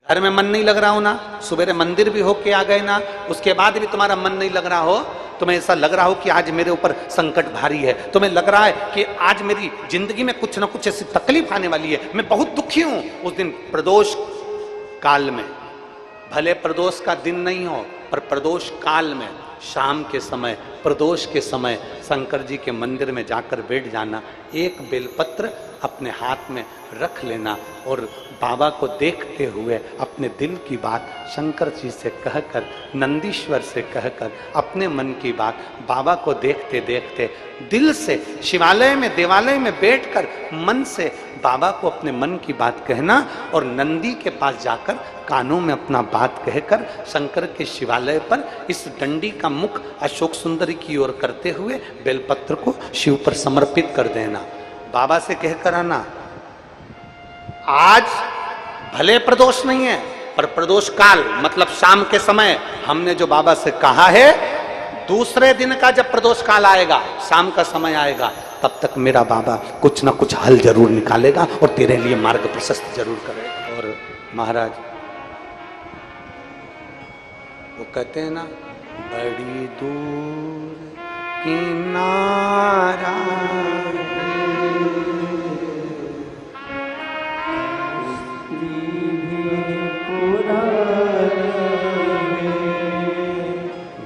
घर में मन नहीं लग रहा हो ना, सुबह मंदिर भी होके आ गए ना, उसके बाद भी तुम्हारा मन नहीं लग रहा हो, तुम्हें ऐसा लग रहा हो कि आज मेरे ऊपर संकट भारी है, तुम्हें लग रहा है कि आज मेरी जिंदगी में कुछ ना कुछ ऐसी तकलीफ आने वाली है, मैं बहुत दुखी हूं, उस दिन प्रदोष काल में, भले प्रदोष का दिन नहीं हो पर प्रदोष काल में, शाम के समय, प्रदोष के समय शंकर जी के मंदिर में जाकर बैठ जाना, एक बेलपत्र अपने हाथ में रख लेना और बाबा को देखते हुए अपने दिल की बात शंकर जी से कहकर, नंदीश्वर से कहकर, अपने मन की बात बाबा को देखते देखते दिल से शिवालय में, देवालय में बैठकर मन से बाबा को अपने मन की बात कहना और नंदी के पास जाकर कानों में अपना बात कहकर शंकर के शिवालय पर इस डंडी का मुख अशोक सुंदरी की ओर करते हुए बेलपत्र को शिव पर समर्पित कर देना। बाबा से कहकर आना, आज भले प्रदोष नहीं है पर प्रदोष काल मतलब शाम के समय हमने जो बाबा से कहा है, दूसरे दिन का जब प्रदोष काल आएगा, शाम का समय आएगा, तब तक मेरा बाबा कुछ ना कुछ हल जरूर निकालेगा और तेरे लिए मार्ग प्रशस्त जरूर करेगा। और महाराज वो कहते हैं ना, बड़ी दूर किनारा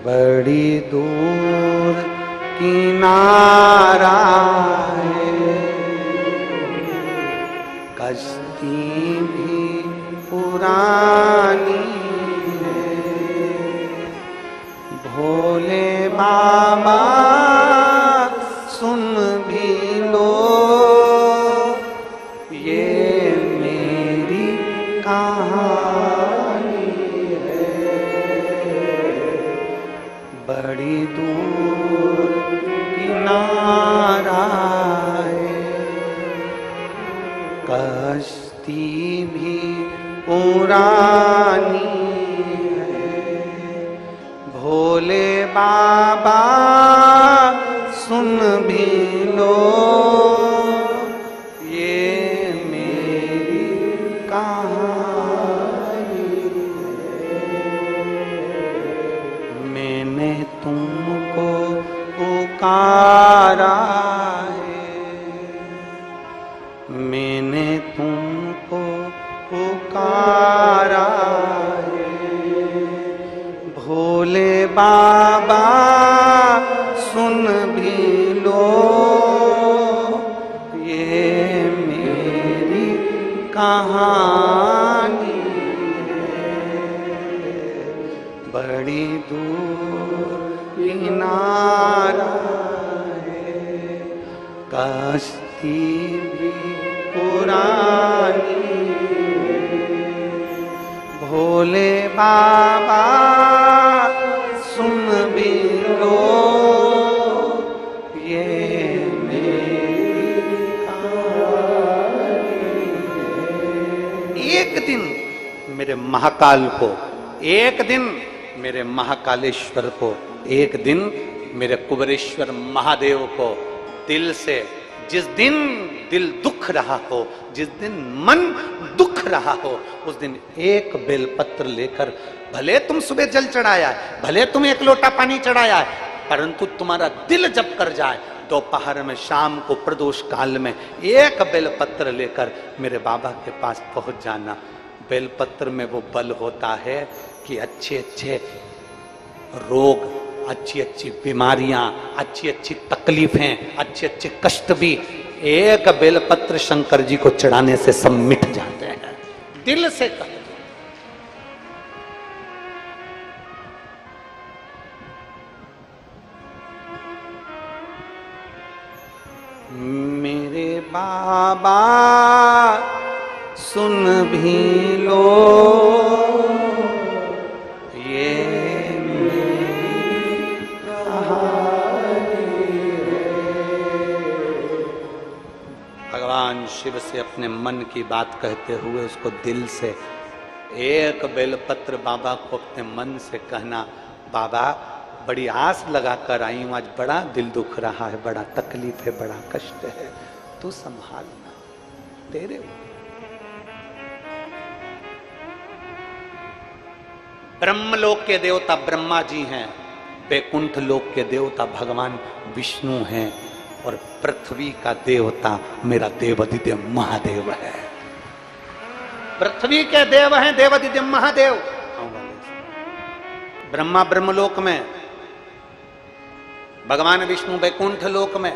बड़ी दूर किनारा है, कश्ती भी पुरानी है, भोले बाबा सुन भी लो ये मेरी कहानी है, बड़ी दूर किनारा है, कश्ती भी पुरानी है, भोले बाबा सुन भी लो ये मेरी कहानी है, मैंने तुमको पुकारा है, मैंने तुमको पुकारा है, भोले बाबा सुन भी लो ये मेरी कहानी है, बड़ी दूर किनारा है, कश्ती भी पुरानी है, भोले बाबा सुन भी लो ये मेरी कहानी है। एक दिन मेरे महाकाल को, एक दिन मेरे महाकालेश्वर को, एक दिन मेरे कुबेरेश्वर महादेव को दिल से, जिस दिन दिल दुख रहा हो, जिस दिन मन दुख रहा हो, उस दिन एक बेलपत्र लेकर, भले तुम सुबह जल चढ़ाया है, भले तुम एक लोटा पानी चढ़ाया है, परंतु तुम्हारा दिल जब कर जाए, दोपहर में, शाम को, प्रदोष काल में एक बेलपत्र लेकर मेरे बाबा के पास पहुंच जाना। बेलपत्र में वो बल होता है कि अच्छे अच्छे रोग, अच्छी अच्छी बीमारियां, अच्छी अच्छी तकलीफें, अच्छे अच्छे कष्ट भी एक बेलपत्र शंकर जी को चढ़ाने से सब मिट जाते हैं। दिल से कर, मेरे बाबा सुन भी लो ये मेरी कहानी है। भगवान शिव से अपने मन की बात कहते हुए उसको दिल से एक बेलपत्र बाबा को अपने मन से कहना, बाबा बड़ी आस लगा कर आई हूं, आज बड़ा दिल दुख रहा है, बड़ा तकलीफ है, बड़ा कष्ट है, तू संभालना, तेरे ब्रह्मलोक के देवता ब्रह्मा जी हैं, वैकुंठ लोक के देवता भगवान विष्णु हैं, और पृथ्वी का देवता मेरा देवादिदेव महादेव है। पृथ्वी के देव हैं देवादिदेव महादेव। ब्रह्मा ब्रह्मलोक में, भगवान विष्णु वैकुंठ लोक में,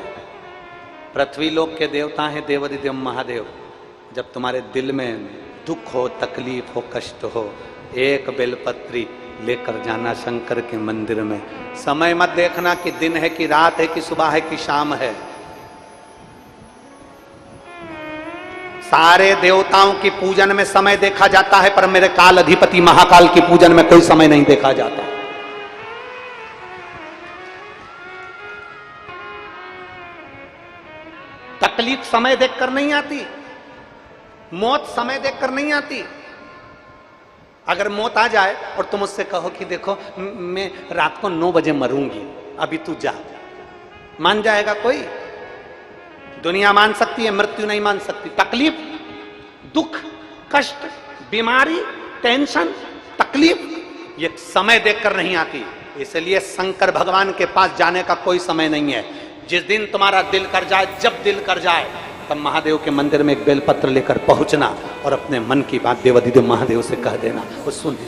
पृथ्वी लोक के देवता हैं देवादिदेव महादेव। जब तुम्हारे दिल में दुख हो, तकलीफ हो, कष्ट हो, एक बेलपत्री लेकर जाना शंकर के मंदिर में। समय मत देखना कि दिन है कि रात है कि सुबह है कि शाम है। सारे देवताओं की पूजन में समय देखा जाता है, पर मेरे काल अधिपति महाकाल की पूजन में कोई समय नहीं देखा जाता। तकलीफ समय देखकर नहीं आती, मौत समय देखकर नहीं आती। अगर मौत आ जाए और तुम उससे कहो कि देखो मैं रात को 9 बजे मरूंगी, अभी तू जा, मान जाएगा कोई? दुनिया मान सकती है, मृत्यु नहीं मान सकती। तकलीफ, दुख, कष्ट, बीमारी, टेंशन, तकलीफ, ये समय देखकर नहीं आती। इसलिए शंकर भगवान के पास जाने का कोई समय नहीं है। जिस दिन तुम्हारा दिल कर जाए, जब दिल कर जाए, तब महादेव के मंदिर में एक बेलपत्र लेकर पहुंचना और अपने मन की बात देवादिदेव महादेव से कह देना, वो सुने।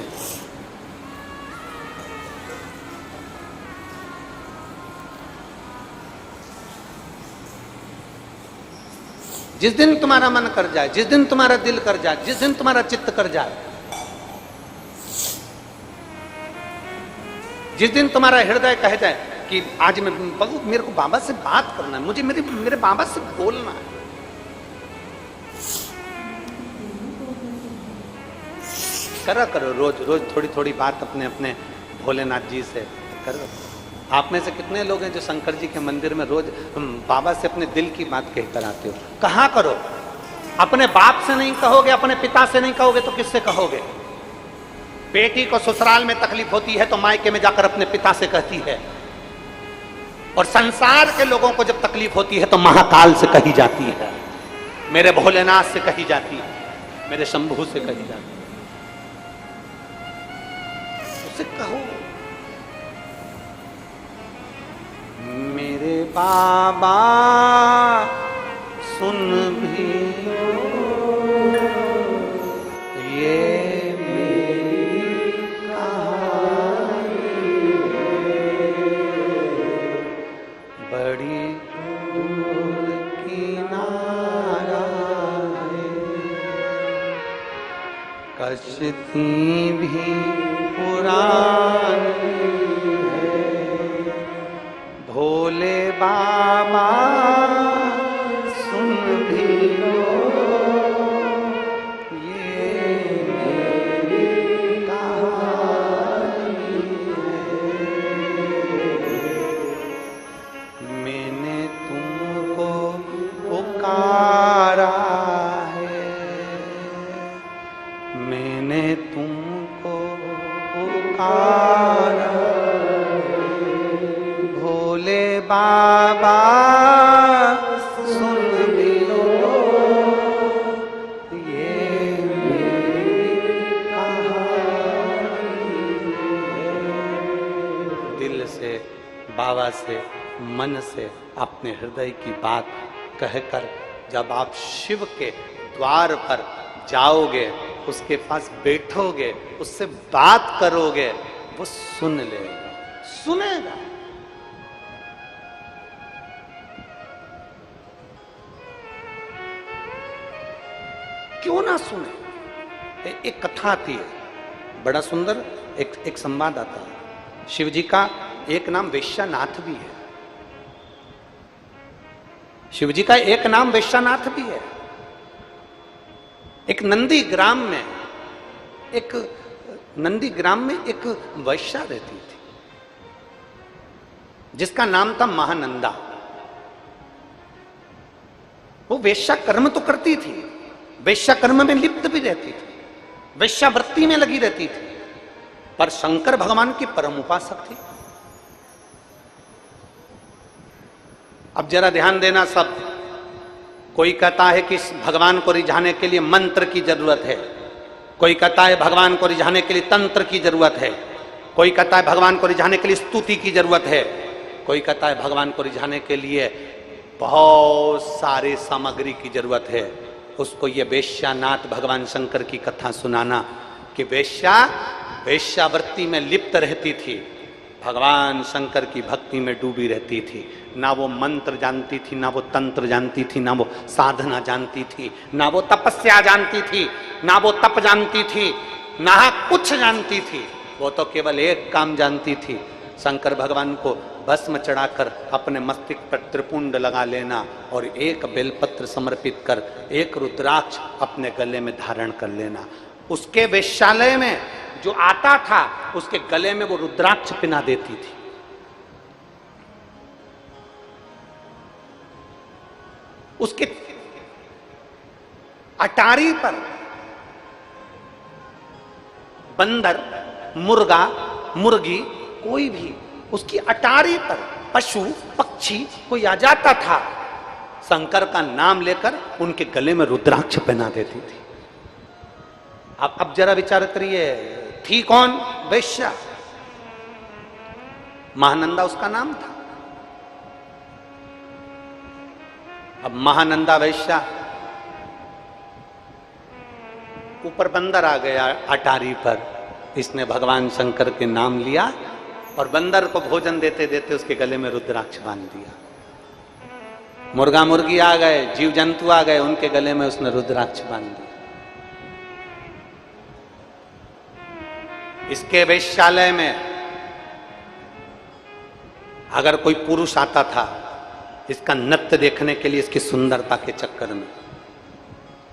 जिस दिन तुम्हारा मन कर जाए, जिस दिन तुम्हारा दिल कर जाए, जिस दिन तुम्हारा चित्त कर जाए, जिस दिन तुम्हारा हृदय कह जाए कि आज मैं मेरे को बाबा से बात करना है, मुझे मेरे बाबा से बोलना है, करा करो रोज रोज थोड़ी थोड़ी बात अपने अपने भोलेनाथ जी से करो। आप में से कितने लोग हैं जो शंकर जी के मंदिर में रोज बाबा से अपने दिल की बात कहकर आते हो? कहा करो। अपने बाप से नहीं कहोगे, अपने पिता से नहीं कहोगे तो किससे कहोगे? बेटी को ससुराल में तकलीफ होती है तो मायके में जाकर अपने पिता से कहती है, और संसार के लोगों को जब तकलीफ होती है तो महाकाल से कही जाती है, मेरे भोलेनाथ से कही जाती है, मेरे शंभू से कही जाती है। उसे कहो मेरे बाबा सुन भी ये मेरी कहानी बड़ी दूर किनारा है, कश्ती भी पुरानी है, भोले बाबा सुन भी लो ये मेरी कहानी है। मैंने तुमको पुकारा है, मैंने तुमको पुकारा, भोले बाबा सुन भी लो ये मेरी कहानी है। दिल से, बाबा से, मन से अपने हृदय की बात कहकर जब आप शिव के द्वार पर जाओगे, उसके पास बैठोगे, उससे बात करोगे, वो सुन लेगा, सुनेगा। क्यों ना सुने? एक कथा आती है, बड़ा सुंदर एक संवाद आता है। शिव जी का एक नाम वैश्यनाथ भी है, शिव जी का एक नाम वैश्यनाथ भी है। एक नंदी ग्राम में एक वैश्या रहती थी जिसका नाम था महानंदा। वो वेश्या कर्म तो करती थी, वेश्या कर्म में लिप्त भी रहती थी, वेश्यावृत्ति में लगी रहती थी, पर शंकर भगवान की परम उपासक थी। अब जरा ध्यान देना सब, कोई कहता है कि भगवान को रिझाने के लिए मंत्र की जरूरत है, कोई कहता है भगवान को रिझाने के लिए तंत्र की जरूरत है, कोई कहता है भगवान को रिझाने के लिए स्तुति की जरूरत है, कोई कहता है भगवान को रिझाने के लिए बहुत सारे सामग्री की जरूरत है। उसको ये वेश्यानाथ भगवान शंकर की कथा सुनाना कि वेश्या वेश्यावृत्ति में लिप्त रहती थी, भगवान शंकर की भक्ति में डूबी रहती थी। ना वो मंत्र जानती थी, ना वो तंत्र जानती थी, ना वो साधना जानती थी, ना वो तपस्या जानती थी, ना वो तप जानती थी, ना कुछ जानती थी। वो तो केवल एक काम जानती थी, शंकर भगवान को भस्म चढ़ाकर अपने मस्तिष्क पर त्रिपुंड लगा लेना और एक बेलपत्र समर्पित कर एक रुद्राक्ष अपने गले में धारण कर लेना। उसके वेश्यालय में जो आता था उसके गले में वो रुद्राक्ष पिना देती थी। उसके अटारी पर बंदर, मुर्गा, मुर्गी, कोई भी उसकी अटारी पर पशु पक्षी कोई आ जाता था, शंकर का नाम लेकर उनके गले में रुद्राक्ष पहना देती थी। अब जरा विचार करिए, थी कौन? वेश्या। महानंदा उसका नाम था। अब महानंदा वेश्या, ऊपर बंदर आ गया अटारी पर, इसने भगवान शंकर के नाम लिया और बंदर को भोजन देते देते उसके गले में रुद्राक्ष बांध दिया। मुर्गा मुर्गी आ गए, जीव जंतु आ गए, उनके गले में उसने रुद्राक्ष बांध दिया। इसके वेश्यालय में अगर कोई पुरुष आता था इसका नृत्य देखने के लिए, इसकी सुंदरता के चक्कर में,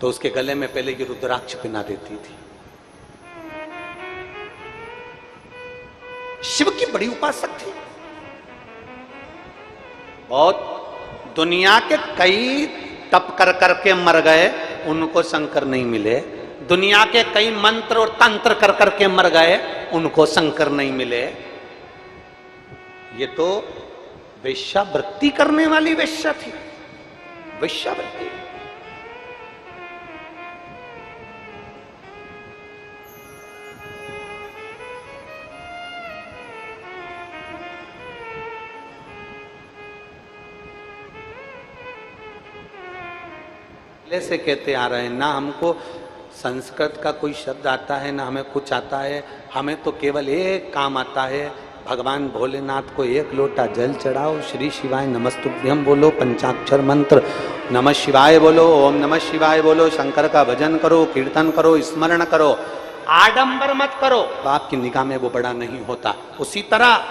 तो उसके गले में पहले ये रुद्राक्ष पिना देती थी। शिव की बड़ी उपासक थी। बहुत दुनिया के कई तप कर करके मर गए, उनको शंकर नहीं मिले। दुनिया के कई मंत्र और तंत्र कर करके मर गए, उनको शंकर नहीं मिले। ये तो वेश्यावृत्ति करने वाली वेश्या थी, वेश्यावृत्ति। से कहते आ रहे हैं ना, हमको संस्कृत का कोई शब्द आता है ना हमें कुछ आता है। हमें तो केवल एक काम आता है, भगवान भोलेनाथ को एक लोटा जल चढ़ाओ, श्री शिवाय नमस्तुभ्यम बोलो, पंचाक्षर मंत्र नमः शिवाय बोलो, ओम नमः शिवाय बोलो, शंकर का भजन करो, कीर्तन करो, स्मरण करो, आडंबर मत करो। आपकी निगाह में वो बड़ा नहीं होता। उसी तरह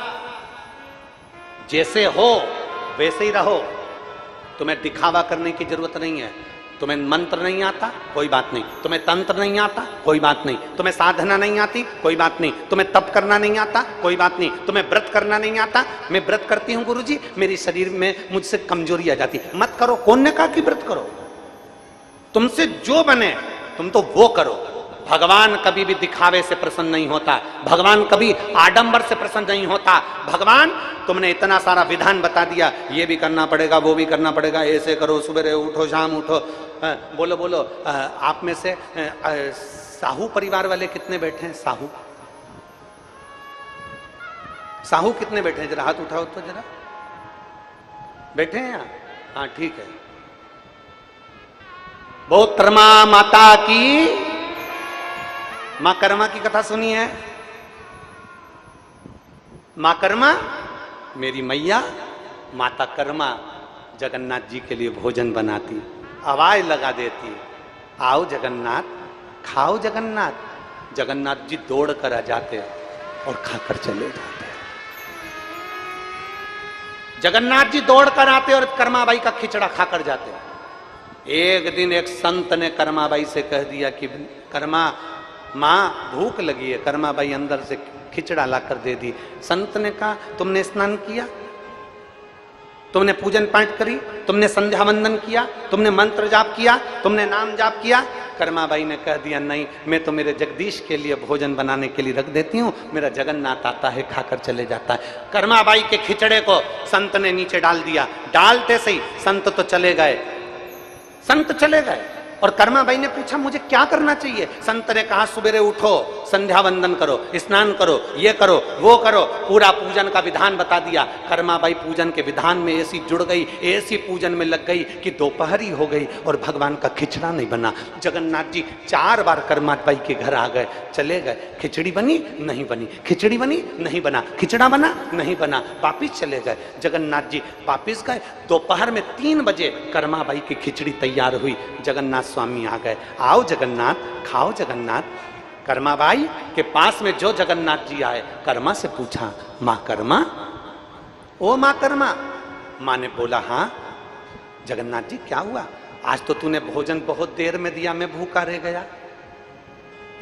जैसे हो वैसे ही रहो, तुम्हें दिखावा करने की जरूरत नहीं है। तुम्हें मंत्र नहीं आता, कोई बात नहीं। तुम्हें तंत्र नहीं आता, कोई बात नहीं। तुम्हें साधना नहीं आती, कोई बात नहीं। तुम्हें तप करना नहीं आता, कोई बात नहीं। तुम्हें व्रत करना नहीं आता, मैं व्रत करती हूँ गुरुजी, मेरी शरीर में मुझसे कमजोरी आ जाती। मत करो। कौन ने कहा कि व्रत करो? तुमसे जो बने तुम तो वो करो। भगवान कभी भी दिखावे से प्रसन्न नहीं होता, भगवान कभी आडंबर से प्रसन्न नहीं होता। भगवान तुमने इतना सारा विधान बता दिया, ये भी करना पड़ेगा, वो भी करना पड़ेगा, ऐसे करो, सुबह उठो, शाम उठो। बोलो बोलो, आप में से साहू परिवार वाले कितने बैठे हैं? साहू साहू कितने बैठे हैं? जरा हाथ उठाओ तो जरा। बैठे हैं यहाँ? हाँ ठीक है। बहुतरमा माता की, मां कर्मा की कथा सुनी है? मां कर्मा मेरी मैया, माता कर्मा जगन्नाथ जी के लिए भोजन बनाती, आवाज लगा देती, आओ जगन्नाथ, खाओ जगन्नाथ। जगन्नाथ जी दौड़ कर आ जाते और खाकर चले जाते। जगन्नाथ जी दौड़ कर आते और कर्माबाई का खिचड़ा खाकर जाते। एक दिन एक संत ने कर्माबाई से कह दिया कि कर्मा माँ भूख लगी है। कर्माबाई अंदर से खिचड़ा लाकर दे दी। संत ने कहा तुमने स्नान किया, तुमने पूजन पाठ करी, तुमने संध्या वंदन किया, तुमने मंत्र जाप किया, तुमने नाम जाप किया? कर्माबाई ने कह दिया नहीं, मैं तो मेरे जगदीश के लिए भोजन बनाने के लिए रख देती हूँ, मेरा जगन्नाथ आता है खाकर चले जाता है। कर्माबाई के खिचड़े को संत ने नीचे डाल दिया। डालते सही संत तो चले गए, संत चले गए। और कर्मा बाई ने पूछा मुझे क्या करना चाहिए? संत ने कहा सुबेरे उठो, संध्या वंदन करो, स्नान करो, ये करो, वो करो, पूरा पूजन का विधान बता दिया। कर्मा बाई पूजन के विधान में ऐसी जुड़ गई, ऐसी पूजन में लग गई कि दोपहरी हो गई और भगवान का खिचड़ा नहीं बना। जगन्नाथ जी 4 बार कर्मा बाई के घर आ गए, चले गए, खिचड़ी बनी नहीं बनी, खिचड़ी बनी नहीं बना, खिचड़ा बना नहीं बना, वापिस चले गए। जगन्नाथ जी वापिस गए। दोपहर में 3 बजे कर्मा बाई की खिचड़ी तैयार हुई। जगन्नाथ स्वामी आ गए, आओ जगन्नाथ, खाओ जगन्नाथ। कर्मा बाई के पास में जो जगन्नाथ जी आए, कर्मा से पूछा, माँ कर्मा, ओ माँ कर्मा। माँ ने बोला, हाँ जगन्नाथ जी क्या हुआ? आज तो तूने भोजन बहुत देर में दिया, मैं भूखा रह गया।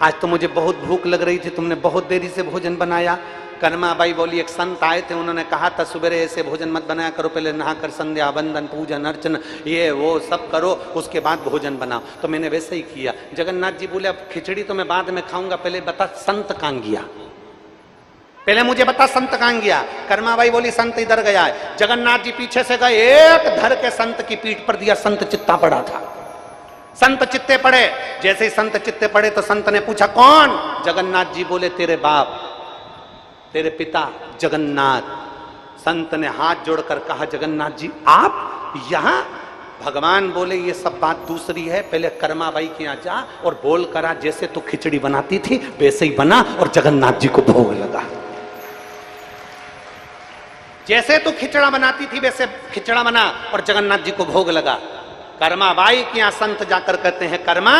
आज तो मुझे बहुत भूख लग रही थी, तुमने बहुत देरी से भोजन बनाया। कर्मा बाई बोली, एक संत आए थे, उन्होंने कहा था सुबह ऐसे भोजन मत बनाया करो, पहले नहाकर संध्या वंदन पूजन अर्चन ये वो सब करो, उसके बाद भोजन बनाओ। तो मैंने वैसे ही किया। जगन्नाथ जी बोले, अब खिचड़ी तो मैं बाद में खाऊंगा, पहले बता संत कहां गया, पहले मुझे बता संत कहां गया। कर्मा बाई बोली, संत इधर गया है। जगन्नाथ जी पीछे से गए, एक धर के संत की पीठ पर दिया, संत चित्ता पड़ा था। संत चित्ते पड़े। जैसे ही संत चित्ते पड़े तो संत ने पूछा, कौन? जगन्नाथ जी बोले, तेरे बाप, तेरे पिता जगन्नाथ। संत ने हाथ जोड़कर कहा, जगन्नाथ जी आप यहां? भगवान बोले, ये सब बात दूसरी है, पहले कर्मा बाई के यहाँ जा और बोल करा, जैसे तू खिचड़ी बनाती थी वैसे ही बना और जगन्नाथ जी को भोग लगा। जैसे तू खिचड़ा बनाती थी वैसे खिचड़ा बना और जगन्नाथ जी को भोग लगा। कर्मा बाई के यहाँ संत जाकर कहते हैं, कर्मा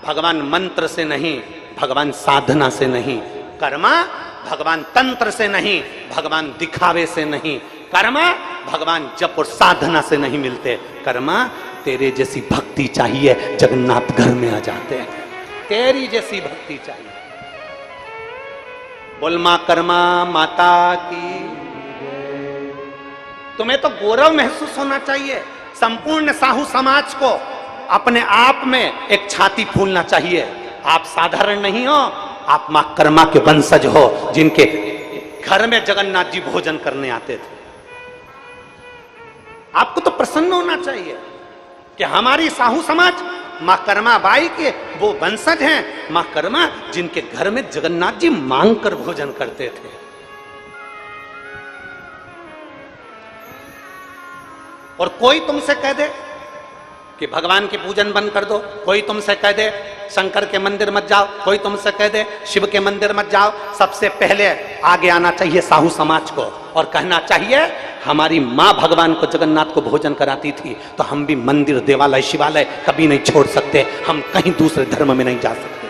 भगवान मंत्र से नहीं, भगवान साधना से नहीं, कर्मा भगवान तंत्र से नहीं, भगवान दिखावे से नहीं, कर्मा भगवान जप और साधना से नहीं मिलते। कर्मा तेरे जैसी भक्ति चाहिए, जगन्नाथ घर में आ जाते हैं। तेरी जैसी भक्ति चाहिए। बोल मां कर्मा माता की। तुम्हें तो गौरव महसूस होना चाहिए। संपूर्ण साहू समाज को अपने आप में एक छाती फूलना चाहिए। आप साधारण नहीं हो, आप मां कर्मा के वंशज हो, जिनके घर में जगन्नाथ जी भोजन करने आते थे। आपको तो प्रसन्न होना चाहिए कि हमारी साहू समाज मां कर्मा बाई के वो वंशज हैं। मां कर्मा जिनके घर में जगन्नाथ जी मांग कर भोजन करते थे। और कोई तुमसे कह दे कि भगवान की पूजन बंद कर दो, कोई तुमसे कह दे शंकर के मंदिर मत जाओ, कोई तुमसे कह दे शिव के मंदिर मत जाओ, सबसे पहले आगे आना चाहिए साहू समाज को और कहना चाहिए, हमारी माँ भगवान को जगन्नाथ को भोजन कराती थी तो हम भी मंदिर देवालय शिवालय कभी नहीं छोड़ सकते, हम कहीं दूसरे धर्म में नहीं जा सकते।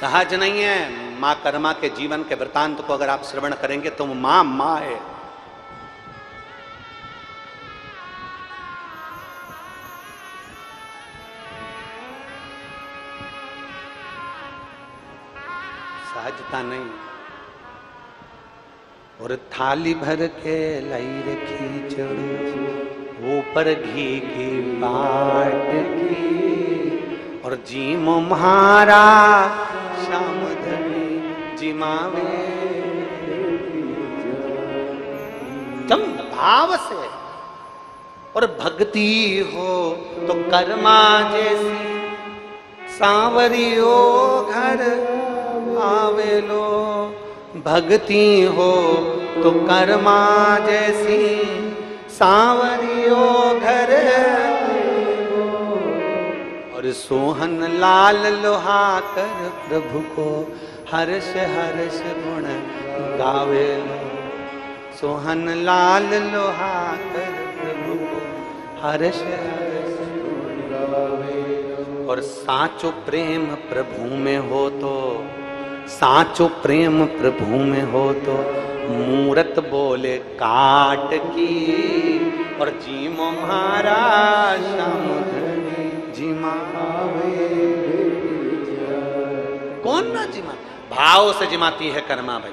सहज नहीं है। मां कर्मा के जीवन के वृतांत को अगर आप श्रवण करेंगे तो मां मां है। सहजता नहीं। और थाली भर के लाई रखी चढ़ो, ऊपर घी की बाट की, और जीमो म्हारा श्याम धनी जिमावे। तुम भाव से और भक्ति हो तो कर्मा जैसी सांवरियो घर आवे लो। भक्ति हो तो कर्मा जैसी सांवरियो घर, और सोहन लाल लोहाकर प्रभु को हर्ष हर्ष गुण गावे लो। सोहन लाल लोहाकर प्रभु को हर्ष हर्ष गुण गावे लो। और साचो प्रेम प्रभु में हो तो, साचो प्रेम प्रभु में हो तो मूरत बोले काट की, और जीमो महाराज श्याम जिमा। कौन ना जिमा? भाव से जिमाती है कर्मा भाई।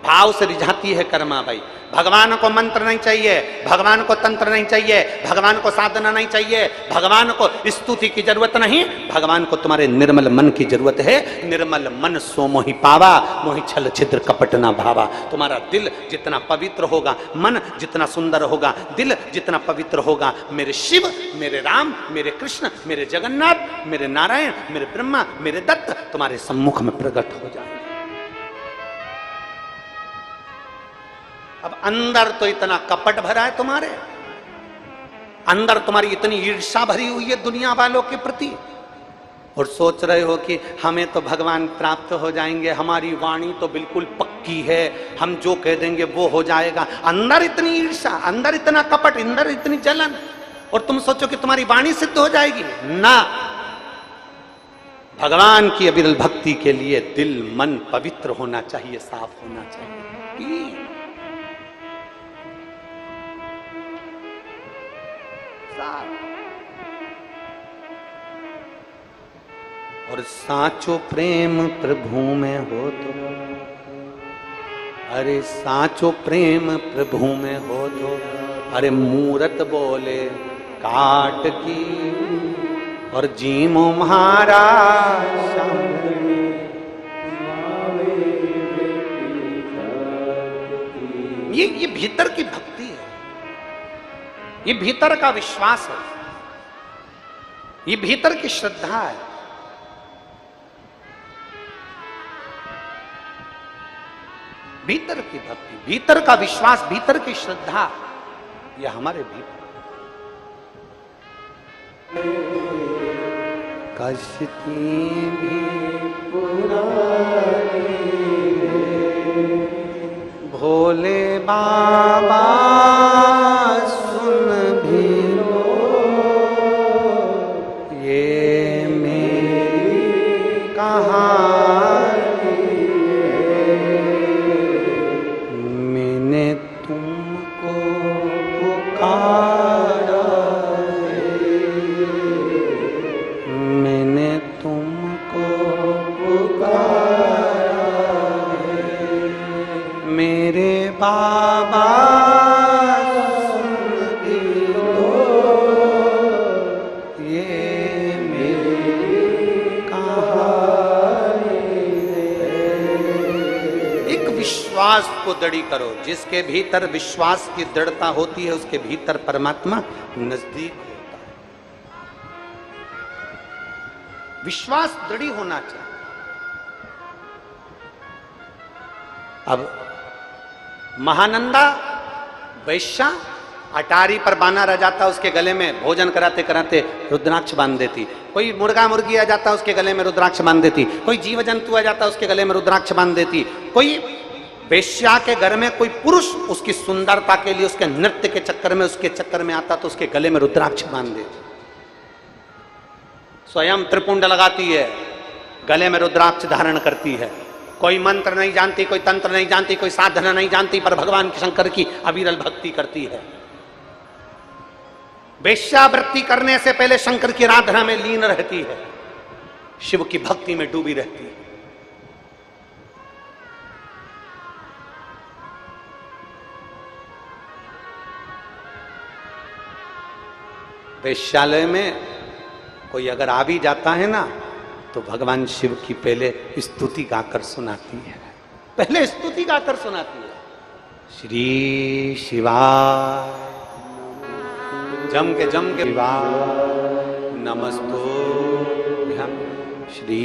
भाव से रिझाती है कर्मा भाई। भगवान को मंत्र नहीं चाहिए, भगवान को तंत्र नहीं चाहिए, भगवान को साधना नहीं चाहिए, भगवान को स्तुति की जरूरत नहीं, भगवान को तुम्हारे निर्मल मन की जरूरत है। निर्मल मन सो मोहि पावा, मोहि छल छिद्र कपट ना भावा। तुम्हारा दिल जितना पवित्र होगा, मन जितना सुंदर होगा, दिल जितना पवित्र होगा, मेरे शिव, मेरे राम, मेरे कृष्ण, मेरे जगन्नाथ, मेरे नारायण, मेरे ब्रह्मा, मेरे दत्त तुम्हारे सम्मुख में प्रकट हो जाए। अब अंदर तो इतना कपट भरा है तुम्हारे अंदर, तुम्हारी इतनी ईर्ष्या भरी हुई है दुनिया वालों के प्रति, और सोच रहे हो कि हमें तो भगवान प्राप्त हो जाएंगे, हमारी वाणी तो बिल्कुल पक्की है, हम जो कह देंगे वो हो जाएगा। अंदर इतनी ईर्ष्या, अंदर इतना कपट, अंदर इतनी जलन, और तुम सोचो कि तुम्हारी वाणी सिद्ध हो जाएगी ना। भगवान की अविरल भक्ति के लिए दिल मन पवित्र होना चाहिए, साफ होना चाहिए। और साचो प्रेम प्रभु में हो तो, अरे साचो प्रेम प्रभु में हो तो, अरे मूरत बोले काट की, और जीमो महाराज ये भीतर की भक्ति है, ये भीतर का विश्वास है, ये भीतर की श्रद्धा है। भीतर की भक्ति, भीतर का विश्वास, भीतर की श्रद्धा, यह हमारे भीतर। कश्ती भी पुरानी भोले बाबा सुन भी लो, ये मेरी कहानी, मैंने तुमको पुकारा है, मैंने तुमको पुकारा है, मेरे बाबा सुन भी लो, ये मेरी कहानी है। एक विश्वास को दृढ़ करो, जिसके भीतर विश्वास की दृढ़ता होती है उसके भीतर परमात्मा नजदीक होता है। विश्वास दृढ़ होना चाहिए। अब महानंदा वैश्या अटारी पर बाना रह जाता, उसके गले में भोजन कराते कराते रुद्राक्ष बांध देती, कोई मुर्गा मुर्गी आ जाता उसके गले में रुद्राक्ष बांध देती, कोई जीव जंतु आ जाता उसके गले में रुद्राक्ष बांध देती, कोई वेश्या के घर में कोई पुरुष उसकी सुंदरता के लिए उसके नृत्य के चक्कर में उसके चक्कर में आता तो उसके गले में रुद्राक्ष बांध देती, स्वयं त्रिपुंड लगाती है, गले में रुद्राक्ष धारण करती है। कोई मंत्र नहीं जानती, कोई तंत्र नहीं जानती, कोई साधना नहीं जानती, पर भगवान शंकर की अविरल भक्ति करती है। वेश्यावृत्ति करने से पहले शंकर की आराधना में लीन रहती है, शिव की भक्ति में डूबी रहती है। वेश्यालय में कोई अगर आ भी जाता है ना तो भगवान शिव की पहले स्तुति गाकर सुनाती है, पहले स्तुति गाकर सुनाती है। श्री शिवाय जम के शिवाय नमस्तुभ्यं, श्री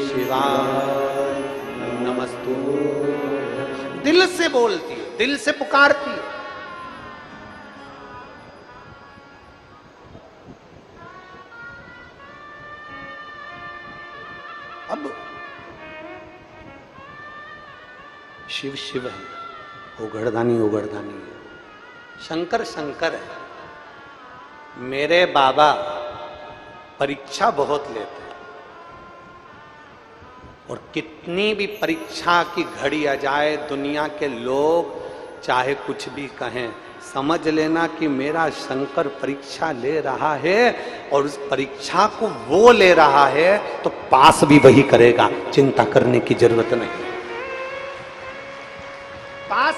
शिवाय नमस्तुभ्यं। दिल से बोलती है, दिल से पुकारती है। अब शिव शिव है, उगड़दानी उगड़दानी है, शंकर शंकर है। मेरे बाबा परीक्षा बहुत लेते हैं, और कितनी भी परीक्षा की घड़ी आ जाए, दुनिया के लोग चाहे कुछ भी कहें, समझ लेना कि मेरा शंकर परीक्षा ले रहा है, और उस परीक्षा को वो ले रहा है तो पास भी वही करेगा, चिंता करने की जरूरत नहीं।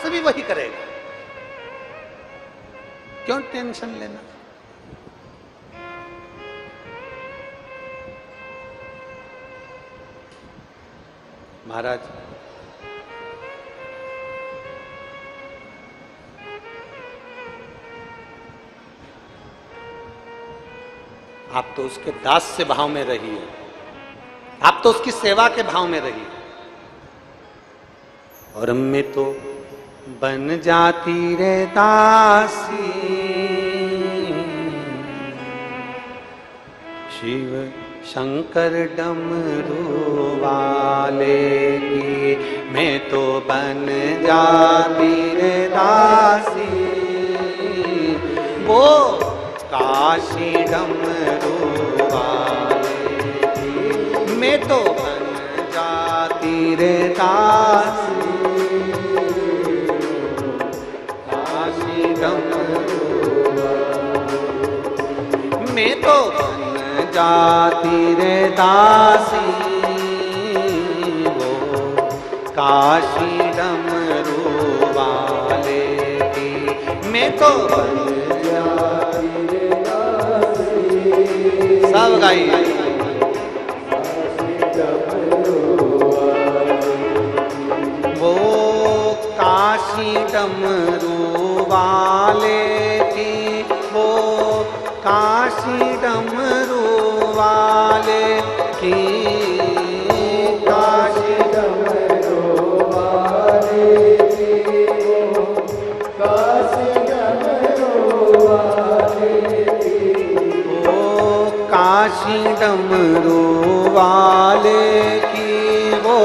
से भी वही करेगा। क्यों टेंशन लेना? महाराज आप तो उसके दास्य भाव में रहिए, आप तो उसकी सेवा के भाव में रहिए। और मैं तो बन जाती रे दासी शिव शंकर डमरू वाले की, मैं तो बन जाती रे दासी वो काशी डमरू वाले की, मैं तो बन जाती रे दासी काशी डमरू वाले, मैं तो बन जाती रे दासी वो काशी डमरू वाले की, मैं तो बन सब गाइए। वो काशी डमरू वाले की, वो काशी डमरू वाले की, काशी डमरू वाले की, वो काशी डमरू वाले की, वो काशी डमरू वाले की, वो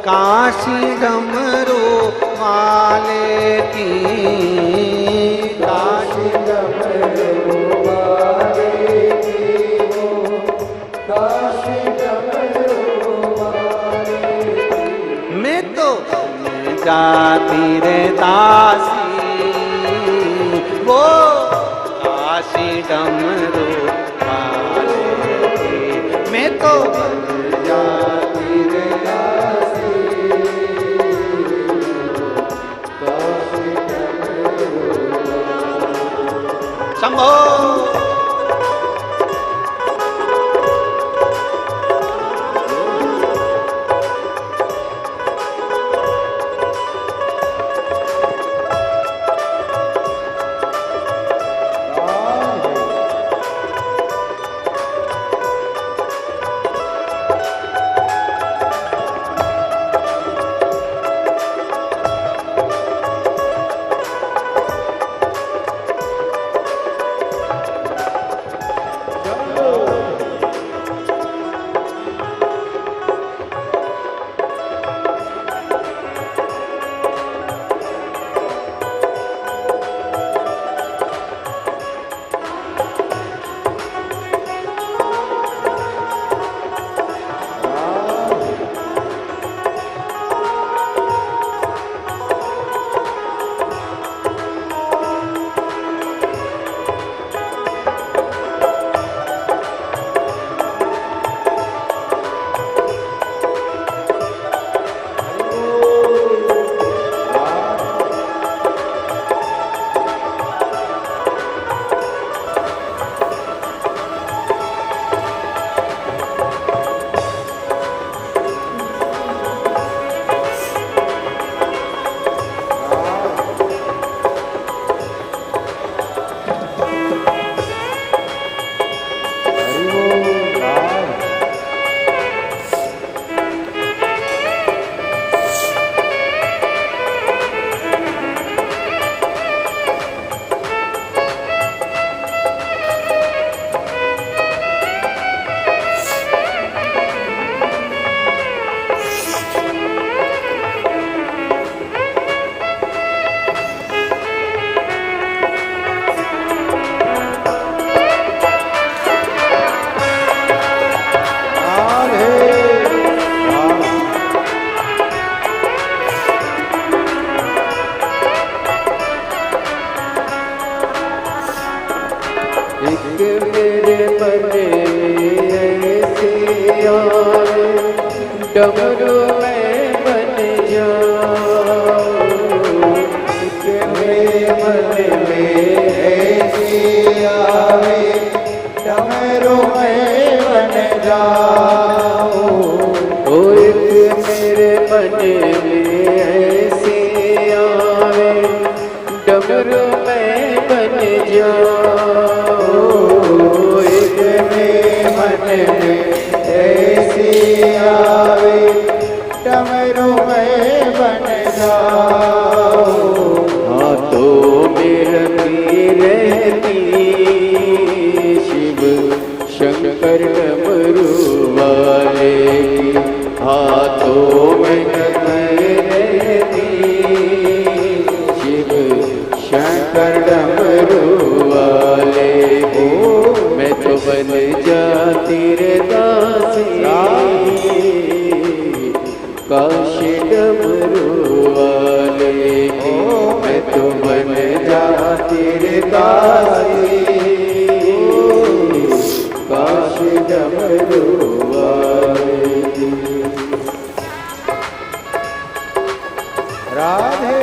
काशी डमरू वाले की, काशी डमरू वाले की, वो काशी डमरू वाले की, मैं तो बन जाती रे दासी वो काशी डमरू वाले की, मैं तो बन जाती रे दासी काशी डमरू वाले। शंभो डमरू में बन जाऊं डमरू मैं बन जाऊं। ओ एक मेरे मन में ऐसी आवे, डमरू मैं बन जाऊं। एक मेरे मन में ऐसी आवे, डमरू मैं बन जाऊं। हाथों में रखी रहती शिव शंकर डमरू वाले की, हाथों में रखी रहती शिव शंकर डमरू वाले को। मैं तो बन जाती रे दासी, काशी डमरू वाले की। मैं तो बन जाती रे दासी, काशी डमरू वाले की। राधे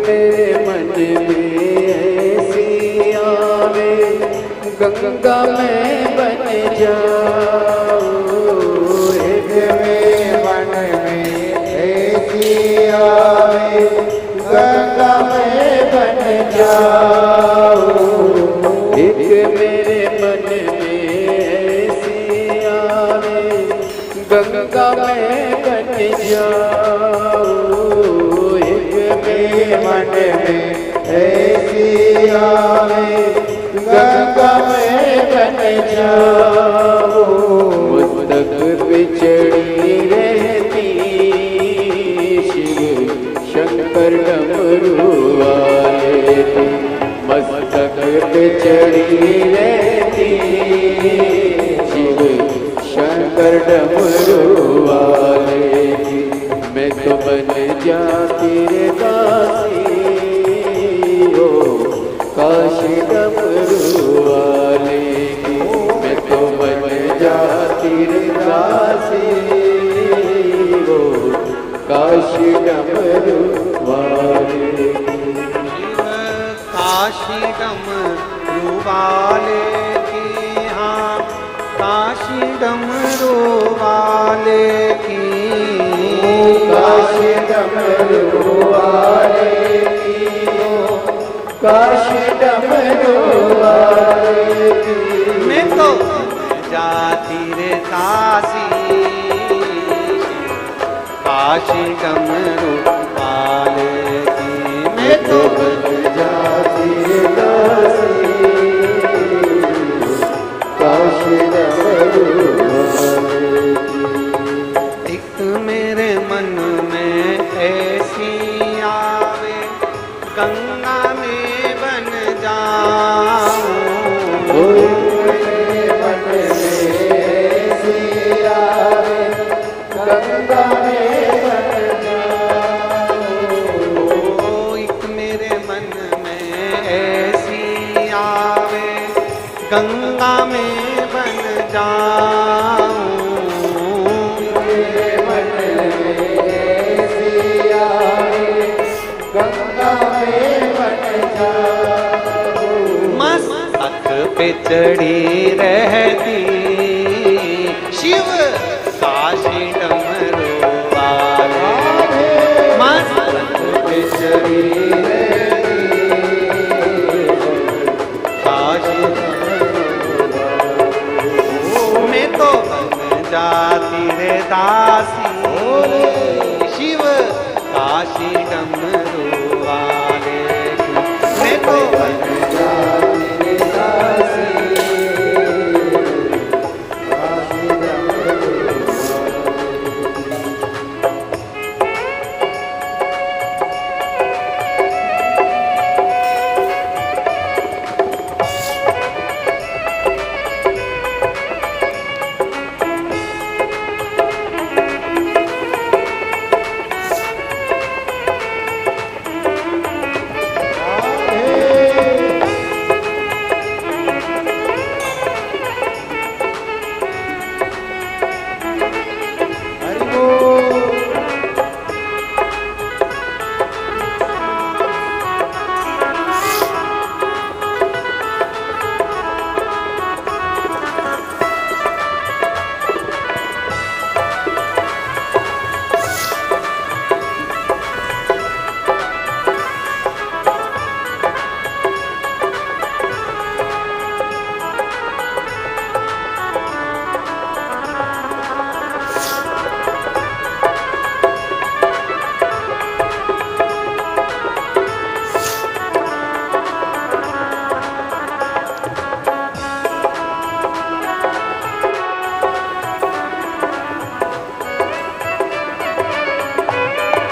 मेरे मन में ऐसी आवे, गंगा में बन जाऊं। एक मेरे मन में ऐसी आवे, गंगा में बन जाऊं। एक मेरे मन में ऐसी आवे, गंगा में बन जाऊं। मन में ऐसी आवे, गंगा में बन जाऊं। मुस्तक पे चढ़ी रहती शिव शंकर डमरू वाले की, मस्तक पे चढ़ी रहती शिव शंकर डमरू वाले की। मैं तो बन जाती रे दासी, ओ काशी डमरू वाले की। मैं तो बन जाती रे दासी, ओ काशी डमरू वाले की। काशी डमरू वाले की, हाँ काशी डमरू वाले की। काशी डमरू वाले की, काशी डमरू वाले की। मैं तो जाती रे काशी, काशी डमरू वाले की। मैं तो जाती रे काशी, काशी डमरू वाले की। एक मेरे मन में ऐसी आवे, गंगा में गंगा में बन जाऊं, मेरे मन में ऐसी आए, गंगा में बन जाऊं। मस्तक पे चढ़ी रहती शिव काशी डमरू वाले, मस्तक पे चढ़ी रहती काशी डमरू वाले। मैं तो बन जाती रे दासी शिव काशी डमरू वाले की, मैं तो बन जाती रे दासी काशी डमरू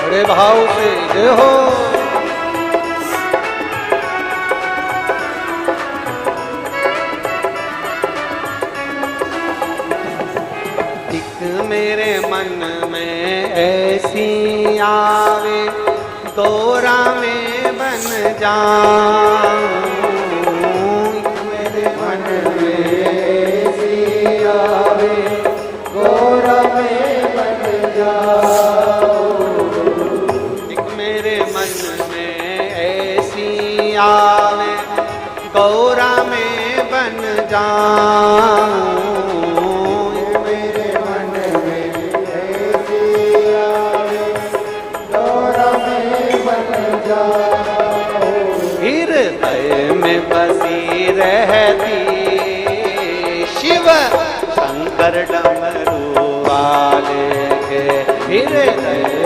बड़े भाव से जय हो। एक मेरे मन में ऐसी आवे, दौरा में बन जाऊं, मेरे मन में ऐसी आवे, गौरा में बन जाऊं। एक मेरे मन में ऐसी आवे, गौरा में बन जाऊं, मेरे मन में ऐसी आवे, गौरा में बन जाऊं। हृदय में बसी रहती शिव शंकर डमरू वाले के, हृदय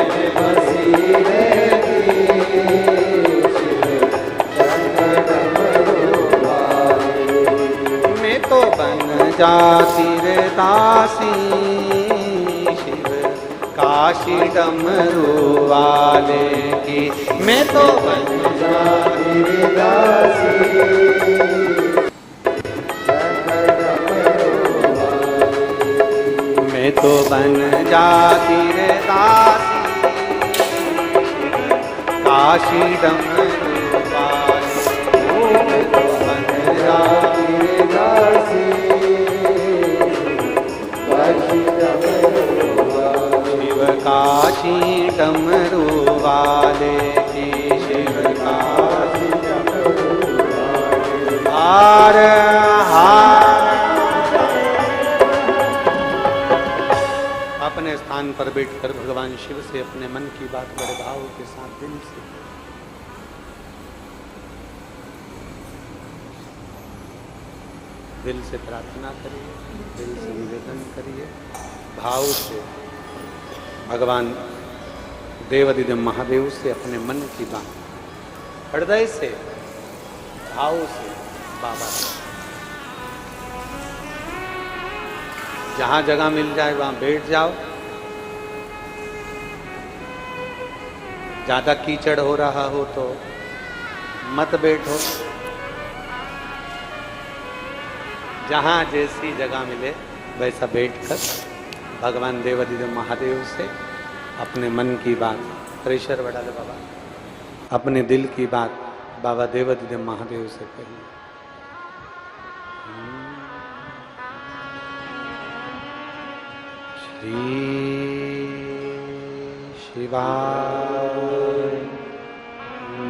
में बसी रहती शिव शंकर डमरू वाले। मैं तो बन जाती रे दासी शिव काशी डमरू वाले की, मैं तो बन जाती रे दासी शंकर डमरू वाले। मैं तो बन जाती रे दासी काशी डमरू वाले, मैं तो बन जाती रे दासी काशी डमरू वाले। शिव काशी डमरू वाले की, शिव काशी डमरू वाले। हार हार। अपने स्थान पर बैठकर भगवान शिव से अपने मन की बात बड़े भाव के साथ दिल से प्रार्थना करिए, दिल से निवेदन करिए, भाव से भगवान देवादिदेव महादेव से अपने मन की बात हृदय से भाव से बाबा, जहां जगह मिल जाए वहां बैठ जाओ। ज्यादा कीचड़ हो रहा हो तो मत बैठो, जहां जैसी जगह मिले वैसा बैठकर भगवान देवादिदेव महादेव से अपने मन की बात, प्रेशर बढ़ा दे बाबा, अपने दिल की बात बाबा देवादिदेव महादेव से कहिए। श्री शिवाय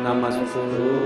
नमस्तुभ्यं।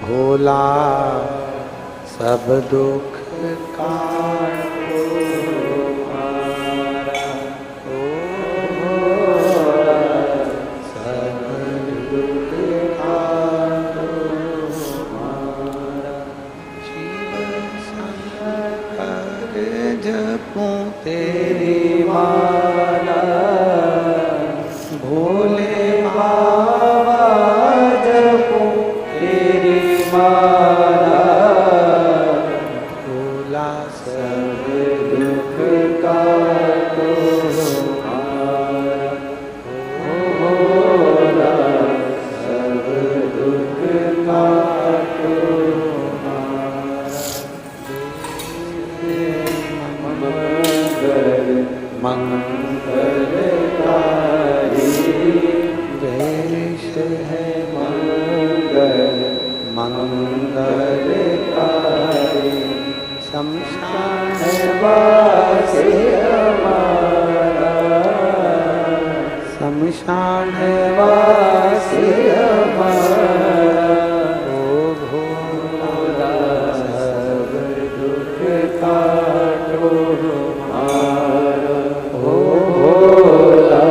भोला सब दुख काटो हमारा, ओ भोला सब दुख काटो हमारा। जीवन संकर जपूं तेरी माला, भोले बाबा जपूं तेरी माला। भोला सब दुख काटो हमारा, ओ भोला सब दुख काटो हमारा। मंगलकारी वेश है मंगल मंगलकारी। शमशान वासी हमारा, शमशान वासी हमारा। ओ भोला सब दुख काटो हमारा, ओ भोला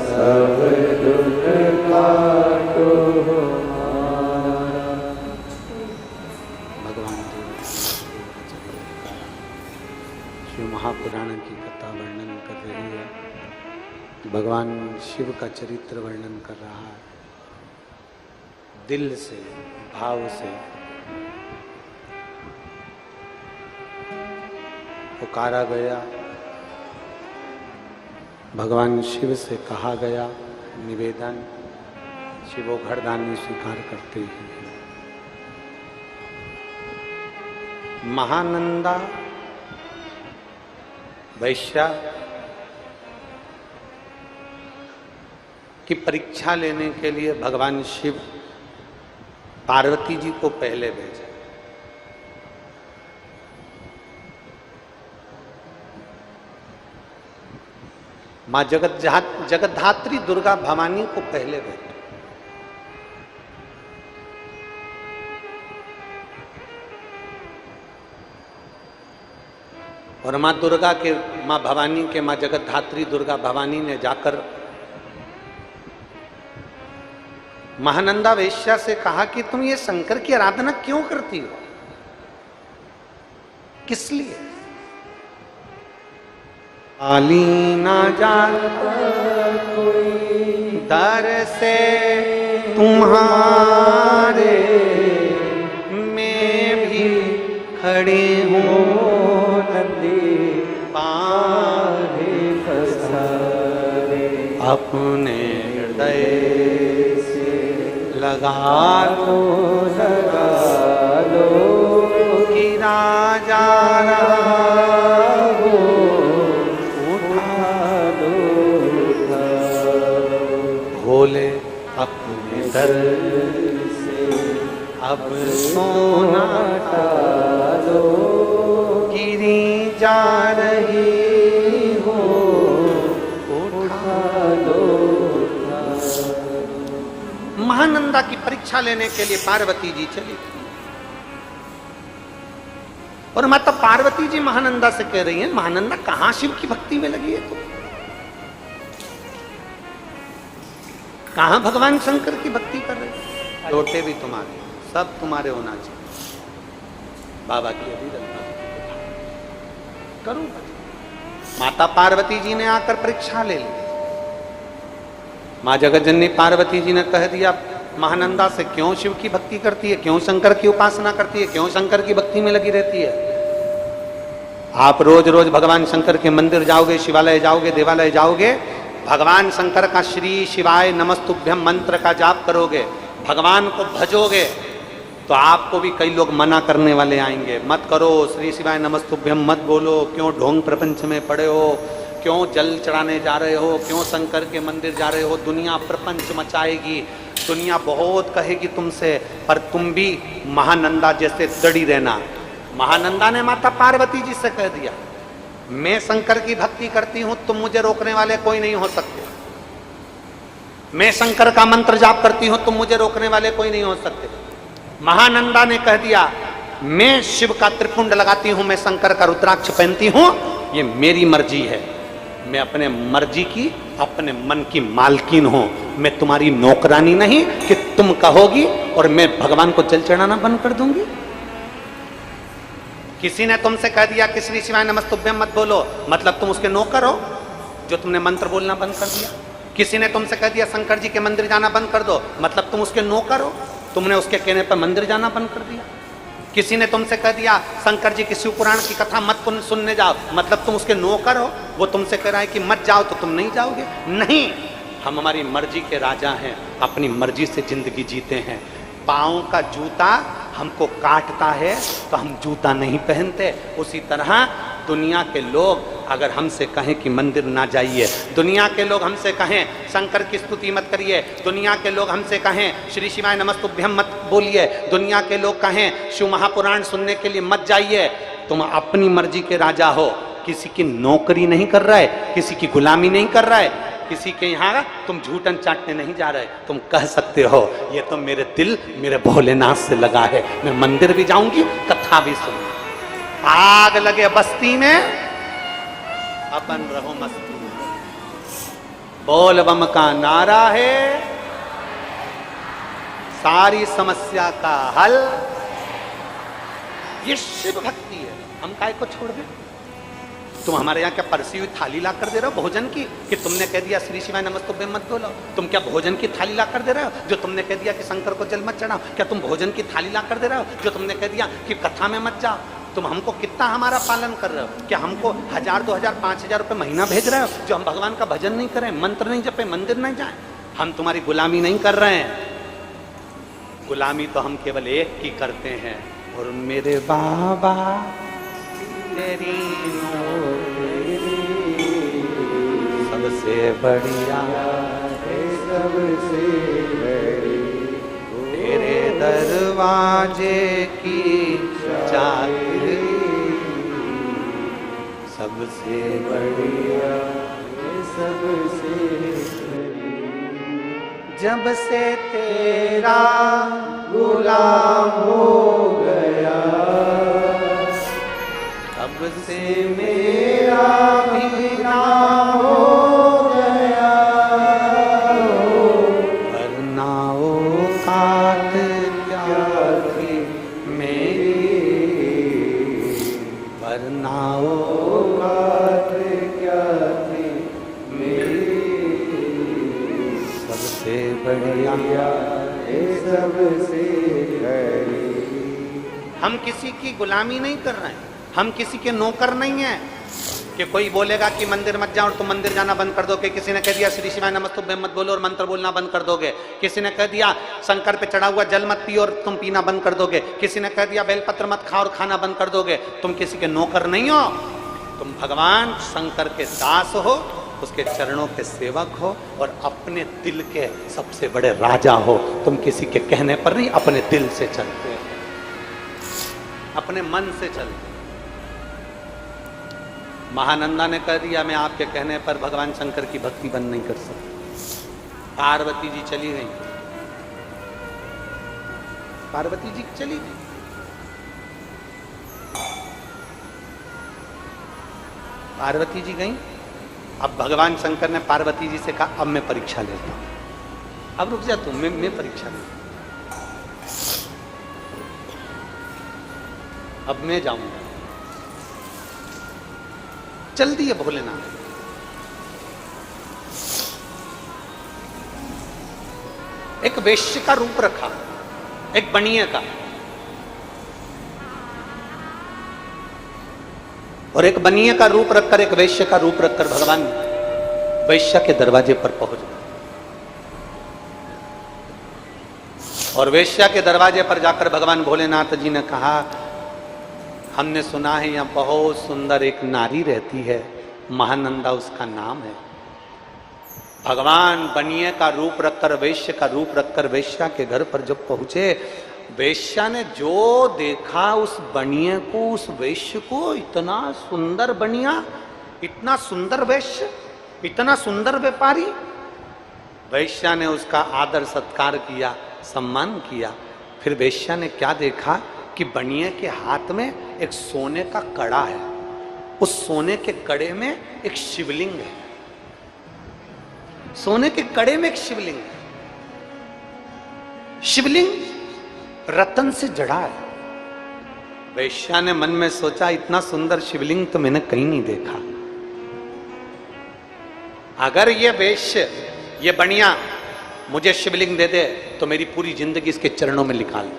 सब दुख काटो हमारा। भगवान शिव महापुराण की कथा वर्णन कर रही है। भगवान शिव का चरित्र वर्णन कर रहा है। दिल से, भाव से पुकारा गया, भगवान शिव से कहा गया निवेदन, शिवो घरदानी स्वीकार करते ही महानंदा वैश्या की परीक्षा लेने के लिए भगवान शिव पार्वती जी को पहले भेजा। मां जगतधात्री दुर्गा भवानी को पहले भेजा। और मां दुर्गा के, मां भवानी के, मां जगतधात्री दुर्गा भवानी ने जाकर महानंदा वेश्या से कहा कि तुम ये शंकर की आराधना क्यों करती हो, किस लिए? आली ना जानता कोई दर से तुम्हारे, मैं भी खड़ी हूँ नदी पारे फसारे। अपने हृदय से लगा लो कि राजा हो, भोले अपने दर से अब सोना टालो, गिरी जा रही हो उठा लो। महानंदा की परीक्षा लेने के लिए पार्वती जी चली थी और माता पार्वती जी महानंदा से कह रही हैं, महानंदा कहां शिव की भक्ति में लगी है तो, कहां भगवान शंकर की भक्ति कर रहे? लोटे भी तुम्हारे, सब तुम्हारे होना चाहिए। बाबा की अभी करूंगा। माता पार्वती जी ने आकर परीक्षा ले ली। माँ जगतजननी पार्वती जी ने कह दिया महानंदा से, क्यों शिव की भक्ति करती है, क्यों शंकर की उपासना करती है, क्यों शंकर की भक्ति में लगी रहती है। आप रोज रोज भगवान शंकर के मंदिर जाओगे, शिवालय जाओगे, देवालय जाओगे, भगवान शंकर का श्री शिवाय नमस्तुभ्यम मंत्र का जाप करोगे, भगवान को भजोगे, तो आपको भी कई लोग मना करने वाले आएंगे, मत करो, श्री शिवाय नमस्तुभ्यम मत बोलो, क्यों ढोंग प्रपंच में पड़े हो, क्यों जल चढ़ाने जा रहे हो, क्यों शंकर के मंदिर जा रहे हो। दुनिया प्रपंच मचाएगी, दुनिया बहुत कहेगी तुमसे, पर तुम भी महानंदा जैसे दृढ़ी रहना। महानंदा ने माता पार्वती जी से कह दिया, मैं शंकर की भक्ति करती हूं, तुम मुझे रोकने वाले कोई नहीं हो सकते। मैं शंकर का मंत्र जाप करती हूं, तुम मुझे रोकने वाले कोई नहीं हो सकते। महानंदा ने कह दिया, मैं शिव का त्रिपुंड लगाती हूं, मैं शंकर का रुद्राक्ष पहनती हूं, ये मेरी मर्जी है, मैं अपने मर्जी की, अपने मन की मालकिन हूं, मैं तुम्हारी नौकरानी नहीं कि तुम कहोगी और मैं भगवान को जल चढ़ाना बंद कर दूंगी। किसी ने तुमसे कह दिया कि श्री शिवाय नमस्तुभ्यम मत बोलो, मतलब तुम उसके नौकर हो जो तुमने मंत्र बोलना बंद कर दिया। किसी ने तुमसे कह दिया शंकर जी के मंदिर जाना बंद कर दो, मतलब तुम उसके नौकर हो, तुमने उसके कहने पर मंदिर जाना बंद कर दिया। किसी ने तुमसे कह दिया शंकर जी की शिव पुराण की कथा मत सुनने जाओ, मतलब तुम उसके नौकर हो, वो तुमसे कह रहा है कि मत जाओ तो तुम नहीं जाओगे। नहीं, हम हमारी मर्जी के राजा हैं, अपनी मर्जी से जिंदगी जीते हैं। पाँव का जूता हमको काटता है तो हम जूता नहीं पहनते। उसी तरह दुनिया के लोग अगर हमसे कहें कि मंदिर ना जाइए, दुनिया के लोग हमसे कहें शंकर की स्तुति मत करिए, दुनिया के लोग हमसे कहें श्री शिवाय नमस्तुभ्यम मत बोलिए, दुनिया के लोग कहें शिव महापुराण सुनने के लिए मत जाइए, तुम अपनी मर्जी के राजा हो, किसी की नौकरी नहीं कर रहा है, किसी की गुलामी नहीं कर रहा है, किसी के यहाँ तुम झूठन चाटने नहीं जा रहे। तुम कह सकते हो ये तो मेरे दिल मेरे भोलेनाथ से लगा है, मैं मंदिर भी जाऊंगी, कथा भी सुनूंगी। आग लगे बस्ती में अपन रहो मस्ती में, बोल बम का नारा है सारी समस्या का हल। ये शिव भक्ति है, हम काय को छोड़ दें। तुम हमारे यहाँ क्या परसी हुई थाली ला कर दे रहे हो भोजन की, कि तुमने कह दिया श्री शिवाय नमस्तुभ्यम मत बोलो। तुम क्या भोजन की थाली ला कर दे रहे हो जो तुमने कह दिया कि शंकर को जल मत चढ़ाओ? क्या तुम भोजन की थाली ला कर दे रहे हो जो तुमने कह दिया कि कथा में मत जाओ? तुम हमको कितना हमारा पालन कर रहे हो? क्या हमको 1000, 2000, 5000 रुपये महीना भेज रहे हो जो हम भगवान का भजन नहीं करें, मंत्र नहीं जपे, मंदिर नहीं जाए? हम तुम्हारी गुलामी नहीं कर रहे हैं, गुलामी तो हम केवल एक की करते हैं। और मेरे बाबा तेरी सबसे बढ़िया सबसे बड़ी तेरे दरवाजे की चाबी सबसे बढ़िया सबसे जब से तेरा गुलाम हो गया, तब से मेरा भी नाम हो गया, वरना औकात क्या थी मेरी, वरना औकात क्या थी मेरी, सबसे बढ़िया सबसे बड़ी। हम किसी की गुलामी नहीं कर रहे हैं, हम किसी के नौकर नहीं हैं कि कोई बोलेगा कि मंदिर मत जाओ और तुम मंदिर जाना बंद कर दोगे। किसी ने कह दिया श्री शिवाय नमस्तुभ्यम मत बोलो और मंत्र बोलना बंद कर दोगे। किसी ने कह दिया शंकर पे चढ़ा हुआ जल मत पियो और तुम पीना बंद कर दोगे। किसी ने कह दिया बेलपत्र मत खाओ और खाना बंद कर दोगे। तुम किसी के नौकर नहीं हो, तुम भगवान शंकर के दास हो, उसके चरणों के सेवक हो और अपने दिल के सबसे बड़े राजा हो। तुम किसी के कहने पर नहीं, अपने दिल से चलते हो, अपने मन से चलते। महानंदा ने कह दिया मैं आपके कहने पर भगवान शंकर की भक्ति बंद नहीं कर सकती। पार्वती जी चली गई, पार्वती जी चली गई। पार्वती जी गई। अब भगवान शंकर ने पार्वती जी से कहा अब मैं परीक्षा लेता हूं, अब रुक जा तू, मैं परीक्षा लेता हूं, अब मैं जाऊंगा। चल दिए भोलेनाथ। एक वेश्य का रूप रखा, एक बनिए का, और एक बनिए का रूप रखकर, एक वेश्य का रूप रखकर भगवान वेश्या के दरवाजे पर पहुंच गए। और वेश्या के दरवाजे पर जाकर भगवान भोलेनाथ जी ने कहा, हमने सुना है यहाँ बहुत सुंदर एक नारी रहती है, महानंदा उसका नाम है। भगवान बनिए का रूप रखकर, वेश्य का रूप रखकर वेश्या के घर पर जब पहुंचे, वेश्या ने जो देखा उस बनिए को, उस वेश्य को, इतना सुंदर बनिया, इतना सुंदर वेश्य, इतना सुंदर व्यापारी। वेश्या ने उसका आदर सत्कार किया, सम्मान किया। फिर वेश्या ने क्या देखा कि बनिए के हाथ में एक सोने का कड़ा है, उस सोने के कड़े में एक शिवलिंग है, सोने के कड़े में एक शिवलिंग है। शिवलिंग रतन से जड़ा है। वेश्या ने मन में सोचा, इतना सुंदर शिवलिंग तो मैंने कहीं नहीं देखा। अगर ये वेश्य, ये बनिया मुझे शिवलिंग दे दे तो मेरी पूरी जिंदगी इसके चरणों में निकाल।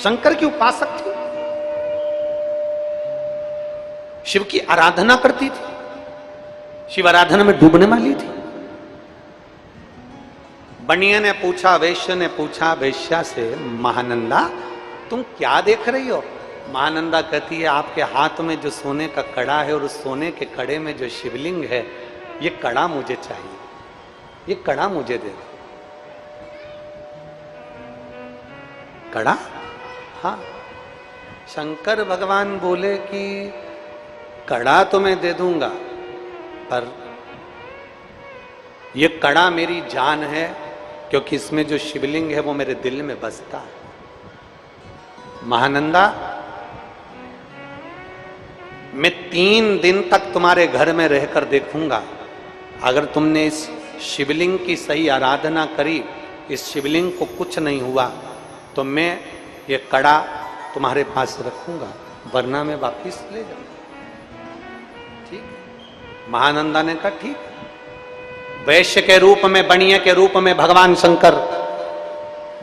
शंकर की उपासक थी, शिव की आराधना करती थी, शिव आराधना में डूबने वाली थी। बनिया ने पूछा, वेश्या ने पूछा वेश्या से, महानंदा तुम क्या देख रही हो? महानंदा कहती है, आपके हाथ में जो सोने का कड़ा है और उस सोने के कड़े में जो शिवलिंग है, ये कड़ा मुझे चाहिए, ये कड़ा मुझे दे दो। कड़ा? हाँ। शंकर भगवान बोले कि कड़ा तो मैं दे दूंगा, पर ये कड़ा मेरी जान है, क्योंकि इसमें जो शिवलिंग है वो मेरे दिल में बसता है। महानंदा, मैं 3 दिन तक तुम्हारे घर में रहकर देखूंगा, अगर तुमने इस शिवलिंग की सही आराधना करी, इस शिवलिंग को कुछ नहीं हुआ, तो मैं ये कड़ा तुम्हारे पास रखूंगा, वरना मैं वापिस ले जाऊंगा। ठीक? महानंदा ने कहा ठीक। वैश्य के रूप में, बनिए के रूप में भगवान शंकर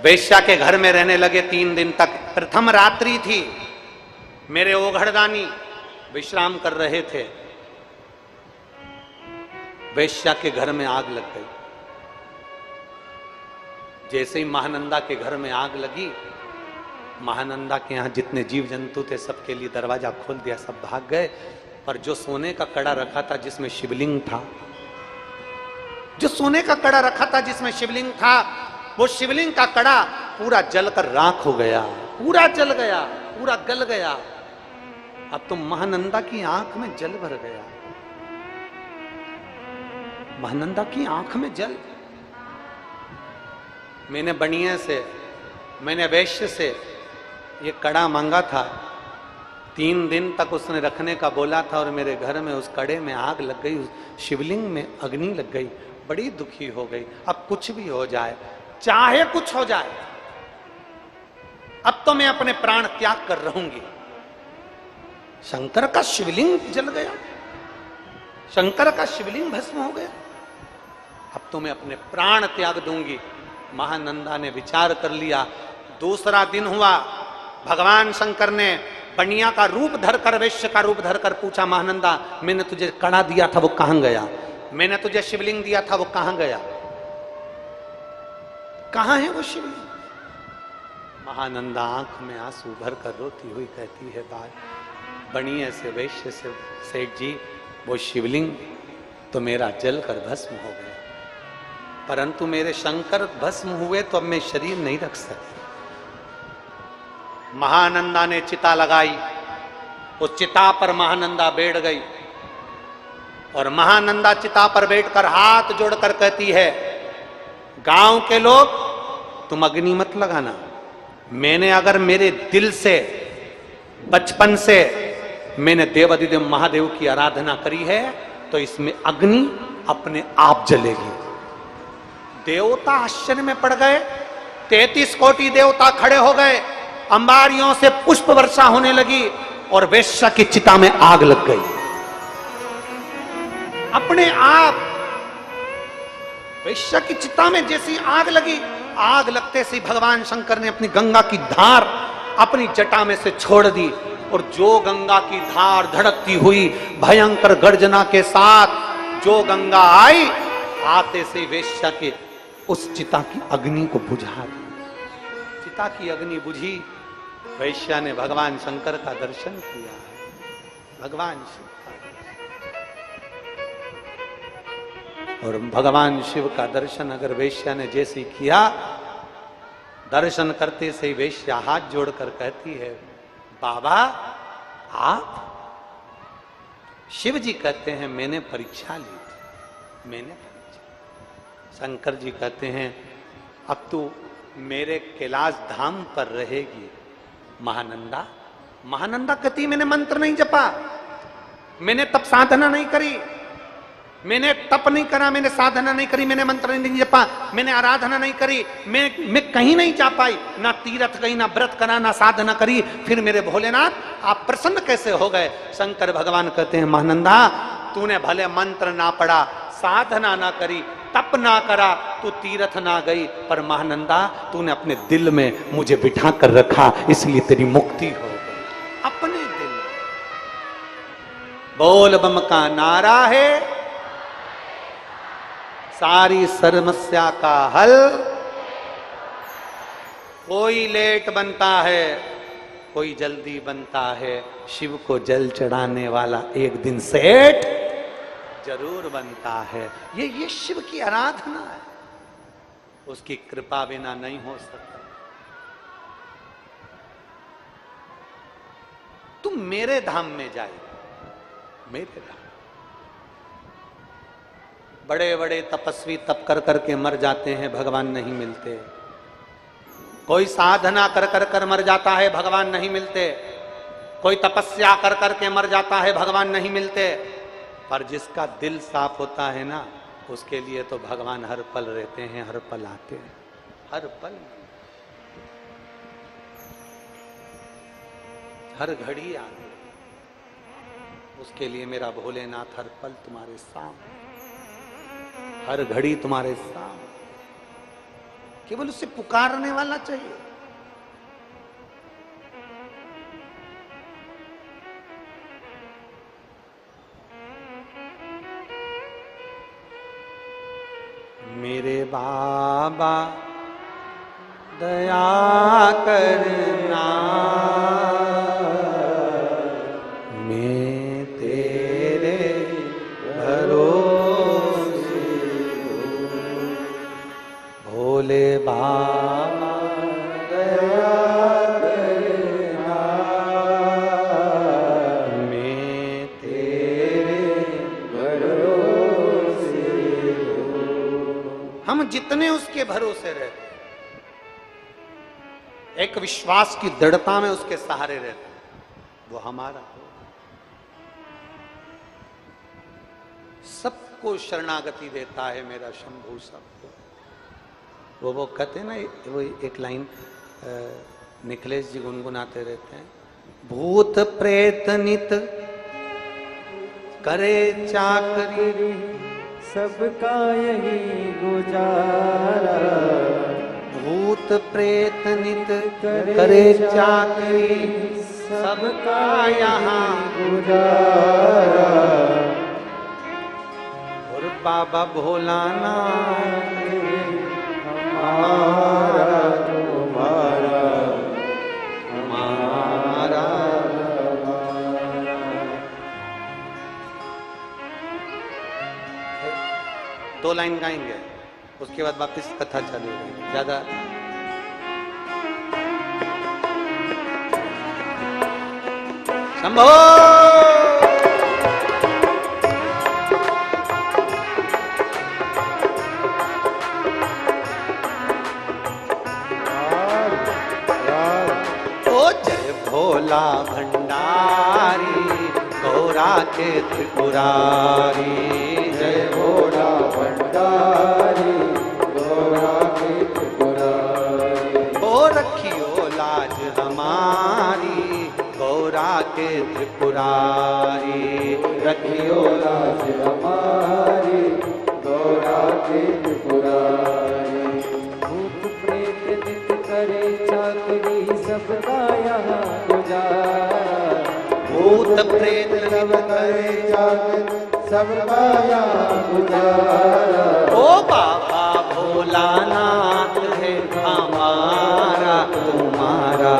वेश्या के घर में रहने लगे 3 दिन तक। प्रथम रात्रि थी, मेरे ओघड़दानी विश्राम कर रहे थे, वेश्या के घर में आग लग गई। जैसे ही महानंदा के घर में आग लगी, महानंदा के यहां जितने जीव जंतु थे सबके लिए दरवाजा खोल दिया, सब भाग गए। पर जो सोने का कड़ा रखा था जिसमें शिवलिंग था, जो सोने का कड़ा रखा था जिसमें शिवलिंग था, वो शिवलिंग का कड़ा पूरा जलकर राख हो गया, पूरा जल गया, पूरा गल गया। अब तो महानंदा की आंख में जल भर गया, महानंदा की आंख में जल। मैंने बनिए से, मैंने वैश्य से ये कड़ा मांगा था, 3 दिन तक उसने रखने का बोला था, और मेरे घर में उस कड़े में आग लग गई, उस शिवलिंग में अग्नि लग गई, बड़ी दुखी हो गई। अब कुछ भी हो जाए, चाहे कुछ हो जाए, अब तो मैं अपने प्राण त्याग कर रहूंगी। शंकर का शिवलिंग जल गया, शंकर का शिवलिंग भस्म हो गया, अब तो मैं अपने प्राण त्याग दूंगी। महानंदा ने विचार कर लिया। दूसरा दिन हुआ, भगवान शंकर ने बनिया का रूप धरकर, वेश्य का रूप धरकर पूछा, महानंदा मैंने तुझे कड़ा दिया था वो कहां गया? मैंने तुझे शिवलिंग दिया था वो कहां गया? कहां है वो शिवलिंग? महानंदा आंख में आंसू भरकर रोती हुई कहती है, बात बनिए से, वैश्य से, सेठ जी वो शिवलिंग तो मेरा जलकर भस्म हो गया, परंतु मेरे शंकर भस्म हुए तो अब मैं शरीर नहीं रख सकती। महानंदा ने चिता लगाई, उस चिता पर महानंदा बैठ गई, और महानंदा चिता पर बैठकर हाथ जोड़कर कहती है, गांव के लोग तुम अग्नि मत लगाना, मैंने अगर मेरे दिल से, बचपन से मैंने देवाधिदेव महादेव की आराधना करी है, तो इसमें अग्नि अपने आप जलेगी। देवता आश्चर्य में पड़ गए, 33 कोटि देवता खड़े हो गए, अंबारियों से पुष्प वर्षा होने लगी, और वेश्या की चिता में आग लग गई। अपने आप वेश्या की चिता में जैसी आग लगी, आग लगते से भगवान शंकर ने अपनी गंगा की धार अपनी जटा में से छोड़ दी, और जो गंगा की धार धड़कती हुई भयंकर गर्जना के साथ जो गंगा आई, आते से वेश्या के उस चिता की अग्नि को बुझा दी। चिता की अग्नि बुझी, वेश्या ने भगवान शंकर का दर्शन किया। भगवान शिव का, और भगवान शिव का दर्शन अगर वेश्या ने जैसे किया, दर्शन करते से वेश्या हाथ जोड़कर कहती है, बाबा आप? शिव जी कहते हैं मैंने परीक्षा ली थी, मैंने परीक्षा। शंकर जी कहते हैं अब तू मेरे कैलाश धाम पर रहेगी महानंदा। महानंदा कहती मैंने मंत्र नहीं जपा, मैंने तप साधना नहीं करी, मैंने तप नहीं करा, मैंने साधना नहीं करी, मैंने मंत्र नहीं जपा, मैंने आराधना नहीं करी, मैं कहीं नहीं जा पाई, ना तीर्थ गई, ना व्रत करा, ना साधना करी, फिर मेरे भोलेनाथ आप प्रसन्न कैसे हो गए? शंकर भगवान कहते हैं महानंदा तूने भले मंत्र ना पढ़ा, साधना ना करी, तप ना करा, तू तीर्थ ना गई, पर महानंदा तूने अपने दिल में मुझे बिठा कर रखा, इसलिए तेरी मुक्ति हो गई। अपने दिल में बोल बम का नारा है, सारी समस्या का हल। कोई लेट बनता है, कोई जल्दी बनता है, शिव को जल चढ़ाने वाला एक दिन सेठ जरूर बनता है। ये शिव की आराधना है, उसकी कृपा बिना नहीं हो सकता। तुम मेरे धाम में जाए, मेरे धाम। बड़े बड़े तपस्वी तप कर करके मर जाते हैं, भगवान नहीं मिलते। कोई साधना कर कर कर मर जाता है, भगवान नहीं मिलते। कोई तपस्या कर कर के मर जाता है, भगवान नहीं मिलते। पर जिसका दिल साफ होता है ना, उसके लिए तो भगवान हर पल रहते हैं, हर पल आते हैं, हर पल, हर घड़ी आते। उसके लिए मेरा भोलेनाथ हर पल तुम्हारे सामने, हर घड़ी तुम्हारे सामने। केवल उससे पुकारने वाला चाहिए। मेरे बाबा दया करना, मैं तेरे भरोसे हूँ। भोले बाबा दया करना, मैं तेरे भरोसे हूँ। हम जितने उसके भरोसे रहते, एक विश्वास की दृढ़ता में उसके सहारे रहते, वो हमारा हो। सबको शरणागति देता है मेरा शंभू, सबको। वो कहते हैं ना, वो एक लाइन निखिलेश जी गुनगुनाते रहते हैं, भूत प्रेत नित करे चाकरी, सबका यही गुजारा। भूत प्रेत नित करे चाकरी, सबका यहाँ गुजारा। और बाबा भोलानाथ हमारा तुम्हारा हमारा। दो लाइन गाएंगे, उसके बाद वापस कथा चालू होगी। ज्यादा शंभो। ओ जय भोला भंडारी, गौरा के त्रिपुरारी। जय भोला भंडारी, गौरा की त्रिपुरारी। ओ रखियो लाज हमारी, गौरा के त्रिपुरारी, रखियो लाज हमारी गौरा के त्रिपुरारी। भूत प्रेत नित करे चाकरी सबका यहाँ गुजारा, भूत प्रेत सब करे चाकरी सबका यहाँ गुजारा। ओ बाबा भोलानाथ है हमारा तुम्हारा,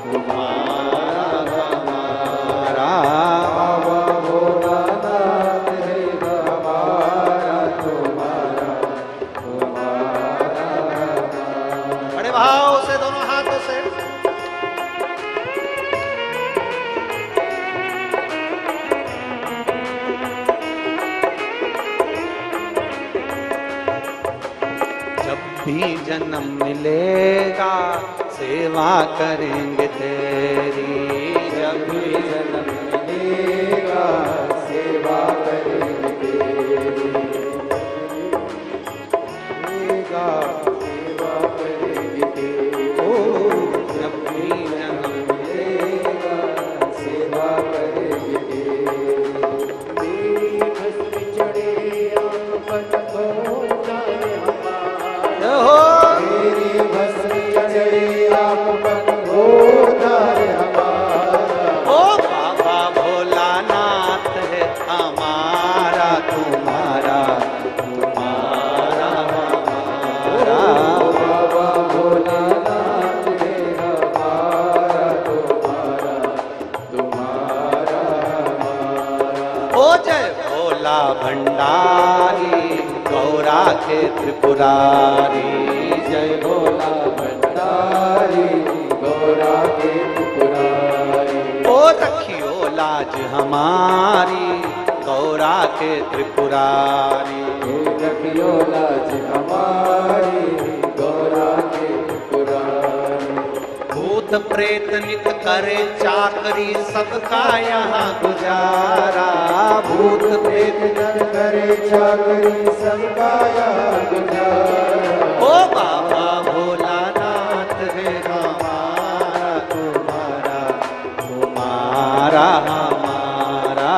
तुम्हारा हमारा। बाबा भोलानाथ है हमारा तुम्हारा, तुम्हारा हमारा। बड़े भाव से दोनों हाथों से भी जन्म मिलेगा सेवा करेंगे तेरी, जब भी जन्म मिलेगा सेवा करेंगे तेरी, मिलेगा सेवा करेंगे तेरी। ओ जब भी जन्म मिलेगा सेवा करेंगे तेरी। तेरी भस्म चढ़े आँख पर होता है हमारा, हो तेरी भस्म चढ़े आँख पर होता है हमारा। ओ बाबा भोलानाथ है हमारा तुम्हारा, तुम्हारा हमारा। बाबा भोलानाथ है हमारा तुम्हारा, तुम्हारा हमारा। ओ जय भोला भंडारी गौरा के त्रिपुरारी, जय भोला भंडारी गौरा के त्रिपुरारी। ओ रखियो लाज हमारी गौरा के त्रिपुरारी। रखियो लाज हमारी गौरा के त्रिपुरारी। भूत प्रेत नित करे चाकरी सबका यहाँ गुजारा, भूत प्रेत नर करे चाकरी सबका यहाँ गुजारा। ओ बाबा भोलानाथ है हमारा तुम्हारा, तुम्हारा हमारा।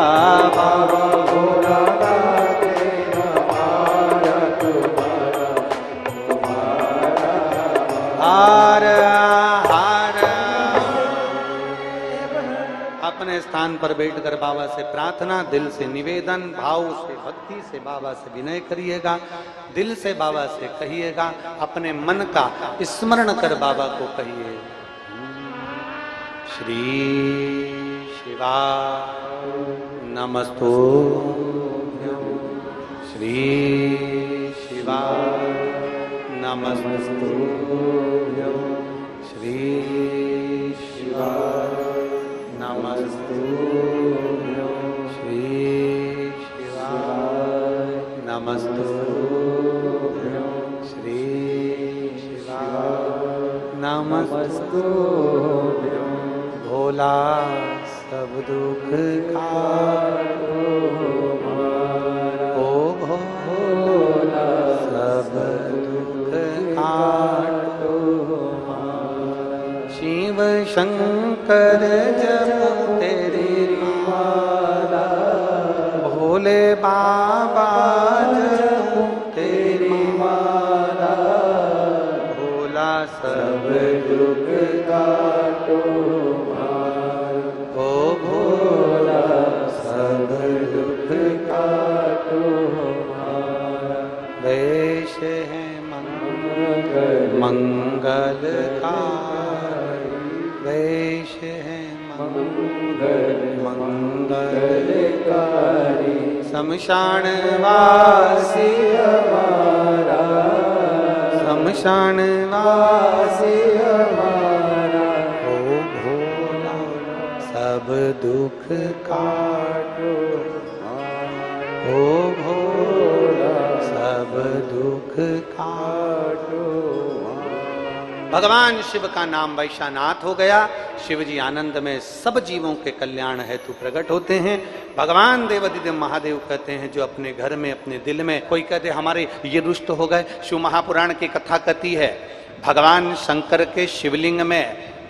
बाबा भोलानाथ है हमारा तुम्हारा, तुम्हारा हार हार। अपने स्थान पर बैठकर बाबा से प्रार्थना, दिल से निवेदन, भाव से भक्ति से बाबा से विनय करिएगा, दिल से बाबा से कहिएगा, अपने मन का स्मरण कर बाबा को कहिए। श्री शिवा नमस्तु, श्री शिवा नमस्तु, श्री शिवा नमस्तु, श्री शिवा नमस्तु, श्री शिवा नमस्तु। भोला सब दुख काटो हमारा, ओ भोला सब दुख काटो हमारा। शिव शंकर जप तेरी माला, भोले बाबा जप तेरी माला। भोला सब दुख काटो हमारा, ओ भोला सब दुख काटो हमारा। देश है मंगलकारी, देश है मंगलकारी। शमशान वासी हमारा, शमशान वासी हमारा। ओ भोला सब दुख काटो, ओ भोला सब दुख काटो। भगवान शिव का नाम वैशानाथ हो गया। शिव जी आनंद में सब जीवों के कल्याण हेतु प्रकट होते हैं। भगवान देवादिदेव महादेव कहते हैं जो अपने घर में अपने दिल में, कोई कहते हमारे ये दुष्ट हो गए। शिव महापुराण की कथा कहती है भगवान शंकर के शिवलिंग में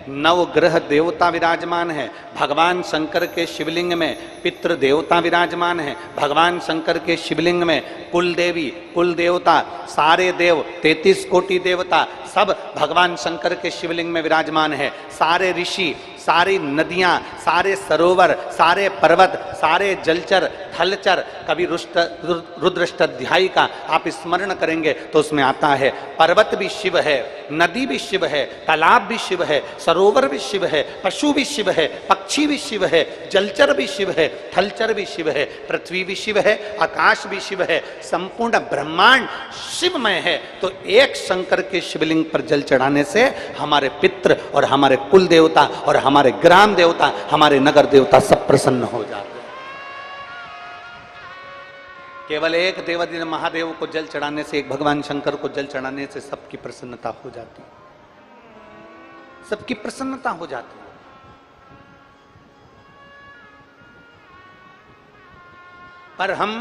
नवग्रह देवता विराजमान है, भगवान शंकर के शिवलिंग में पितृ देवता विराजमान है, भगवान शंकर के शिवलिंग में कुल देवी, कुल देवता, सारे देव, 33 कोटि देवता सब भगवान शंकर के शिवलिंग में विराजमान है। सारे ऋषि, सारी नदियां, सारे सरोवर, सारे पर्वत, सारे जलचर, थलचर, कभी रुद्रष्टाध्यायी का आप स्मरण करेंगे तो उसमें आता है पर्वत भी शिव है, नदी भी शिव है, तालाब भी शिव है, सरोवर भी शिव है, पशु भी शिव है, पक्षी भी शिव है, जलचर भी शिव है, थलचर भी शिव है, पृथ्वी भी शिव है, आकाश भी शिव है, संपूर्ण ब्रह्मांड शिवमय है। तो एक शंकर के शिवलिंग पर जल चढ़ाने से हमारे पितृ और हमारे कुल देवता और हमारे ग्राम देवता, हमारे नगर देवता सब प्रसन्न हो जाते हैं। केवल एक देवादिदेव महादेव को जल चढ़ाने से, एक भगवान शंकर को जल चढ़ाने से सबकी प्रसन्नता हो जाती है, सबकी प्रसन्नता हो जाती है। पर हम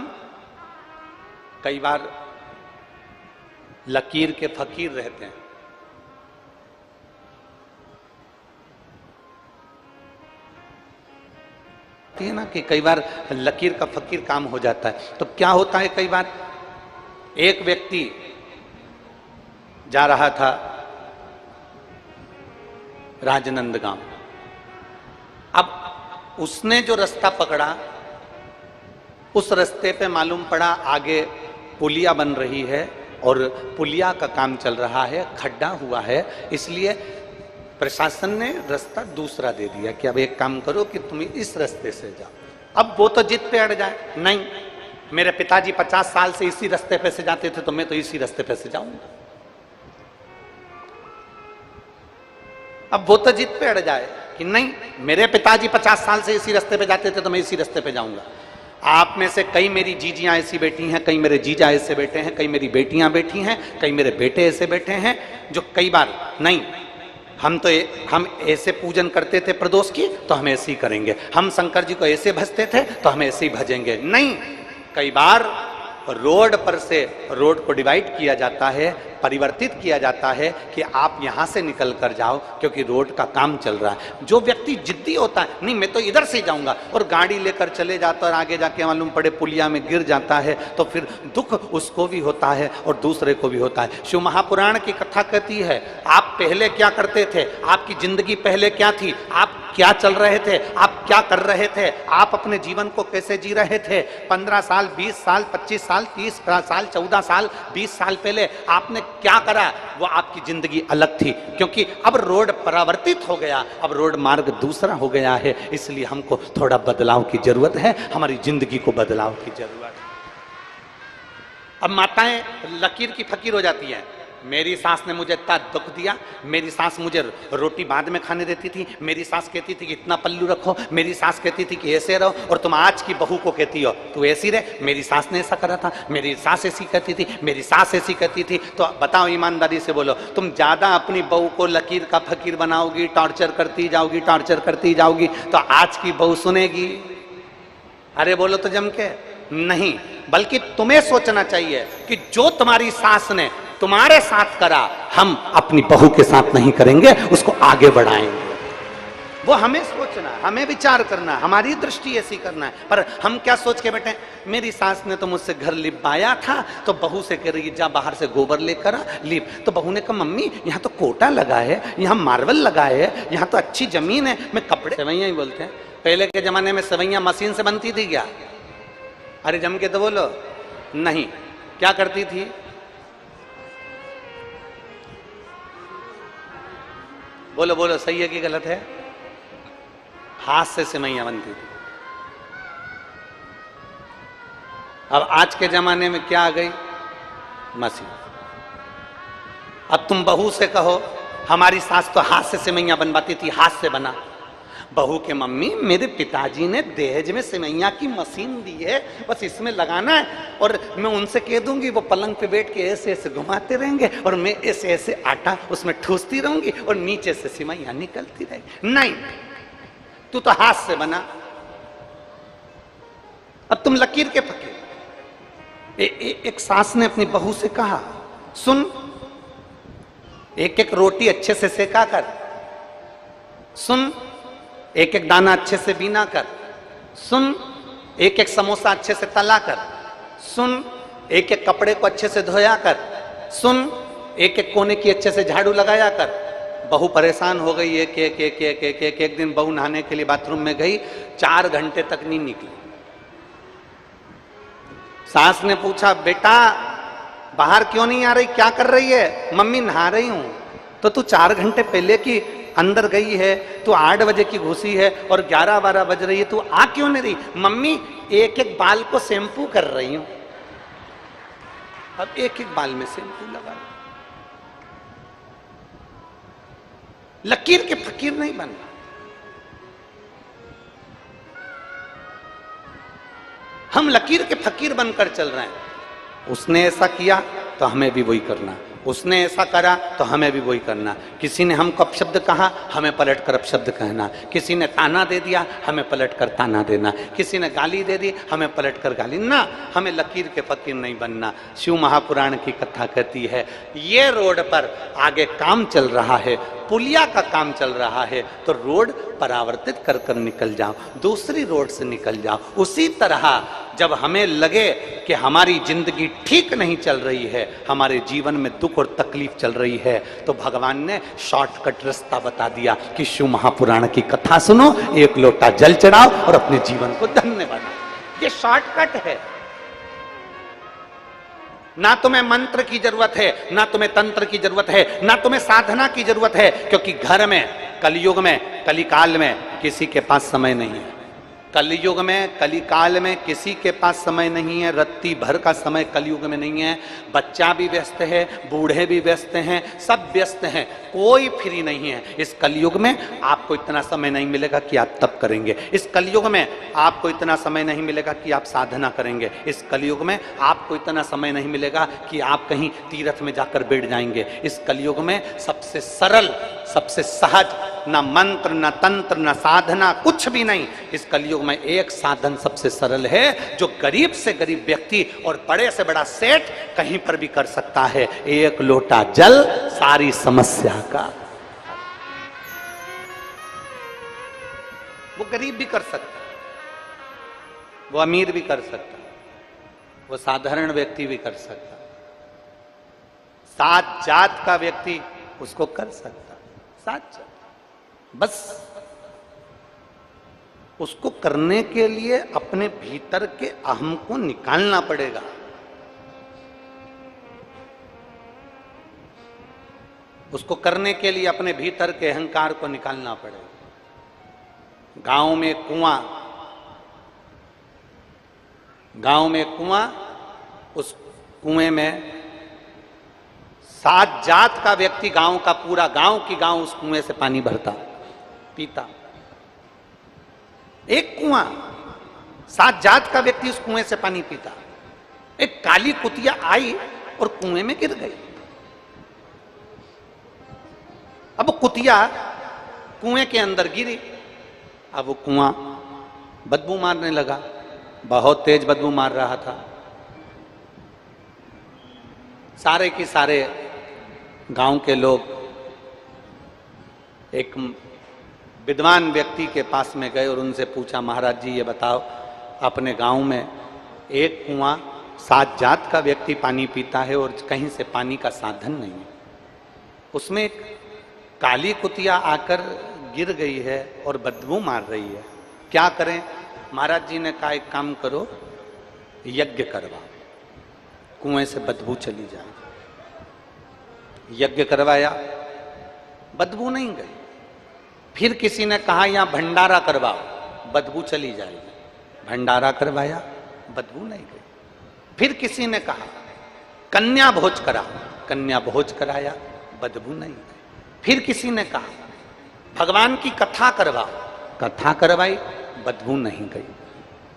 कई बार लकीर के फकीर रहते हैं। है ना कि कई बार लकीर का फकीर काम हो जाता है। तो क्या होता है, कई बार एक व्यक्ति जा रहा था राजनंदगांव, अब उसने जो रास्ता पकड़ा उस रास्ते पे मालूम पड़ा आगे पुलिया बन रही है और पुलिया का काम चल रहा है, खड्डा हुआ है, इसलिए प्रशासन ने रास्ता दूसरा दे दिया कि अब एक काम करो कि तुम इस रास्ते से जाओ। अब वो तो जिद पे अड़ जाए, नहीं मेरे पिताजी 50 साल से इसी रास्ते पे से जाते थे तो मैं तो इसी रास्ते पे से जाऊंगा। अब वो तो जिद पे अड़ जाए कि नहीं मेरे पिताजी 50 साल से इसी रास्ते पे जाते थे तो मैं इसी रास्ते पे जाऊंगा। आप में से कई मेरी जीजियां ऐसी बैठी हैं, कई मेरे जीजा ऐसे बैठे हैं, कई मेरी बेटियां बैठी हैं, कई मेरे बेटे ऐसे बैठे हैं जो कई बार नहीं हम ऐसे पूजन करते थे प्रदोष की तो हम ऐसे ही करेंगे, हम शंकर जी को ऐसे भजते थे तो हम ऐसे ही भजेंगे। नहीं, कई बार रोड पर से रोड को डिवाइड किया जाता है, परिवर्तित किया जाता है कि आप यहां से निकल कर जाओ क्योंकि रोड का काम चल रहा है। जो व्यक्ति जिद्दी होता है नहीं मैं तो इधर से जाऊंगा और गाड़ी लेकर चले जाता है और आगे जाके मालूम पड़े पुलिया में गिर जाता है तो फिर दुख उसको भी होता है और दूसरे को भी होता है। शिव महापुराण की कथा कहती है आप पहले क्या करते थे, आपकी जिंदगी पहले क्या थी, आप क्या चल रहे थे, आप क्या कर रहे थे, आप अपने जीवन को कैसे जी रहे थे। 15 साल, 20 साल, 25 साल, 30 साल, 14 साल, 20 साल पहले आपने क्या करा, वो आपकी जिंदगी अलग थी। क्योंकि अब रोड परावर्तित हो गया, अब रोड मार्ग दूसरा हो गया है, इसलिए हमको थोड़ा बदलाव की जरूरत है, हमारी जिंदगी को बदलाव की जरूरत है। अब माताएं लकीर की फकीर हो जाती हैं। मेरी सास ने मुझे इतना दुख दिया, मेरी सास मुझे रोटी बाद में खाने देती थी, मेरी सास कहती थी कि इतना पल्लू रखो, मेरी सास कहती थी कि ऐसे रहो, और तुम आज की बहू को कहती हो तू ऐसी रहे, मेरी सास ने ऐसा करा था, मेरी सास ऐसी कहती थी, मेरी सास ऐसी कहती थी। तो बताओ ईमानदारी से बोलो, तुम ज्यादा अपनी बहू को लकीर का फकीर बनाओगी, टॉर्चर करती जाओगी, टॉर्चर करती जाओगी, तो आज की बहू सुनेगी? अरे बोलो तो जम के नहीं। बल्कि तुम्हें सोचना चाहिए कि जो तुम्हारी सास ने तुम्हारे साथ करा हम अपनी बहू के साथ नहीं करेंगे, उसको आगे बढ़ाएंगे। वो हमें सोचना, हमें विचार करना, हमारी दृष्टि ऐसी करना है। पर हम क्या सोच के बैठे, मेरी सास ने तो मुझसे घर लिपाया था तो बहू से कह रही जा बाहर से गोबर लेकर आ लिप। तो बहू ने कहा मम्मी यहाँ तो कोटा लगा है, यहाँ मार्बल लगा है, यहाँ तो अच्छी जमीन है, मैं कपड़े। सेवैयां ही बोलते हैं, पहले के जमाने में सेवैयां मशीन से बनती थी क्या? अरे जम के तो बोलो नहीं। क्या करती थी? बोलो बोलो, सही है कि गलत है? हाथ से सेवैयां बनती थी। अब आज के जमाने में क्या आ गई? मशीन। अब तुम बहू से कहो हमारी सास तो हाथ से सेवैयां बनवाती थी, हाथ से बना। बहू के मम्मी मेरे पिताजी ने दहेज में सेवैयां की मशीन दी है, बस इसमें लगाना है, और मैं उनसे कह दूंगी वो पलंग पे बैठ के ऐसे ऐसे घुमाते रहेंगे और मैं ऐसे ऐसे आटा उसमें ठूसती रहूंगी और नीचे से सेवैयां निकलती रहेगी। नहीं, तू तो हाथ से बना। अब तुम लकीर के फकीर। एक सास ने अपनी बहू से कहा सुन, एक एक रोटी अच्छे से सेका कर, सुन, एक एक दाना अच्छे से बीना कर। सुन, एक एक समोसा अच्छे से तला कर। सुन, एक एक कपड़े को अच्छे से धोया कर। सुन, एक एक कोने की अच्छे से झाड़ू लगाया कर। बहू परेशान हो गई, एक दिन बहू नहाने के लिए बाथरूम में गई, 4 घंटे तक नहीं निकली। सास ने पूछा, बेटा बाहर क्यों नहीं आ रही, क्या कर रही है? मम्मी नहा रही हूं। तो तू 4 घंटे पहले की अंदर गई है, तू 8 बजे की घुसी है और 11-12 बज रही है, तू आ क्यों नहीं रही? मम्मी एक एक बाल को शैम्पू कर रही हूं। अब एक एक बाल में शैम्पू लगा। लकीर के फकीर नहीं बनना। हम लकीर के फकीर बनकर चल रहे हैं। उसने ऐसा किया तो हमें भी वही करना, उसने ऐसा करा तो हमें भी वही करना। किसी ने हमको अपशब्द कहा, हमें पलट कर अपशब्द कहना। किसी ने ताना दे दिया, हमें पलट कर ताना देना। किसी ने गाली दे दी, हमें पलट कर गाली ना। हमें लकीर के फकीर नहीं बनना। शिव महापुराण की कथा कहती है, ये रोड पर आगे काम चल रहा है, पुलिया का काम चल रहा है, तो रोड परावर्तित कर कर निकल जाओ, दूसरी रोड से निकल जाओ। उसी तरह जब हमें लगे कि हमारी जिंदगी ठीक नहीं चल रही है, हमारे जीवन में दुख और तकलीफ चल रही है, तो भगवान ने शॉर्टकट रास्ता बता दिया कि शिव महापुराण की कथा सुनो, 1 लोटा जल चढ़ाओ और अपने जीवन को धन्य बनाओ। ये शॉर्टकट है। ना तुम्हें मंत्र की जरूरत है, ना तुम्हें तंत्र की जरूरत है, ना तुम्हें साधना की जरूरत है, क्योंकि घर में, कलयुग में, कलिकाल में किसी के पास समय नहीं है। कलयुग में, कलिकाल में किसी के पास समय नहीं है। रत्ती भर का समय कलयुग में नहीं है। बच्चा भी व्यस्त है, बूढ़े भी व्यस्त हैं, सब व्यस्त हैं, कोई फ्री नहीं है। इस कलयुग में आपको इतना समय नहीं मिलेगा कि आप तप करेंगे। इस कलयुग में आपको इतना समय नहीं मिलेगा कि आप साधना करेंगे। इस कलयुग में आपको इतना समय नहीं मिलेगा कि आप कहीं तीर्थ में जाकर बैठ जाएंगे। इस कलयुग में सबसे सरल, सबसे सहज, ना मंत्र, ना तंत्र, ना साधना, कुछ भी नहीं। इस कलयुग में एक साधन सबसे सरल है, जो गरीब से गरीब व्यक्ति और बड़े से बड़ा सेठ कहीं पर भी कर सकता है। 1 लोटा जल सारी समस्या का। वो गरीब भी कर सकता, वो अमीर भी कर सकता, वो साधारण व्यक्ति भी कर सकता, 7 जात का व्यक्ति उसको कर सकता। 7 जात, बस उसको करने के लिए अपने भीतर के अहम को निकालना पड़ेगा। उसको करने के लिए अपने भीतर के अहंकार को निकालना पड़ेगा। गांव में कुआं, गांव में कुआं, उस कुएं में 7 जात का व्यक्ति, गांव का पूरा गांव की गांव उस कुएं से पानी भरता, पीता। एक कुआं, 7 जात का व्यक्ति उस कुएं से पानी पीता। एक काली कुतिया आई और कुएं में गिर गई। अब वो कुतिया कुएं के अंदर गिरी। अब वो कुआं बदबू मारने लगा, बहुत तेज बदबू मार रहा था। सारे के सारे गांव के लोग एक विद्वान व्यक्ति के पास में गए और उनसे पूछा, महाराज जी ये बताओ, अपने गांव में एक कुआं 7 जात का व्यक्ति पानी पीता है और कहीं से पानी का साधन नहीं है, उसमें एक काली कुतिया आकर गिर गई है और बदबू मार रही है, क्या करें? महाराज जी ने कहा, एक काम करो, यज्ञ करवाओ, कुएं से बदबू चली जाए। यज्ञ करवाया, बदबू नहीं गई। फिर किसी ने कहा, यहां भंडारा करवाओ, बदबू चली जाएगी। भंडारा करवाया, बदबू नहीं गई। फिर किसी ने कहा, कन्या भोज कराओ, कन्या भोज कराया, बदबू नहीं गई। फिर किसी ने कहा, भगवान की कथा करवाओ, कथा करवाई, बदबू नहीं गई।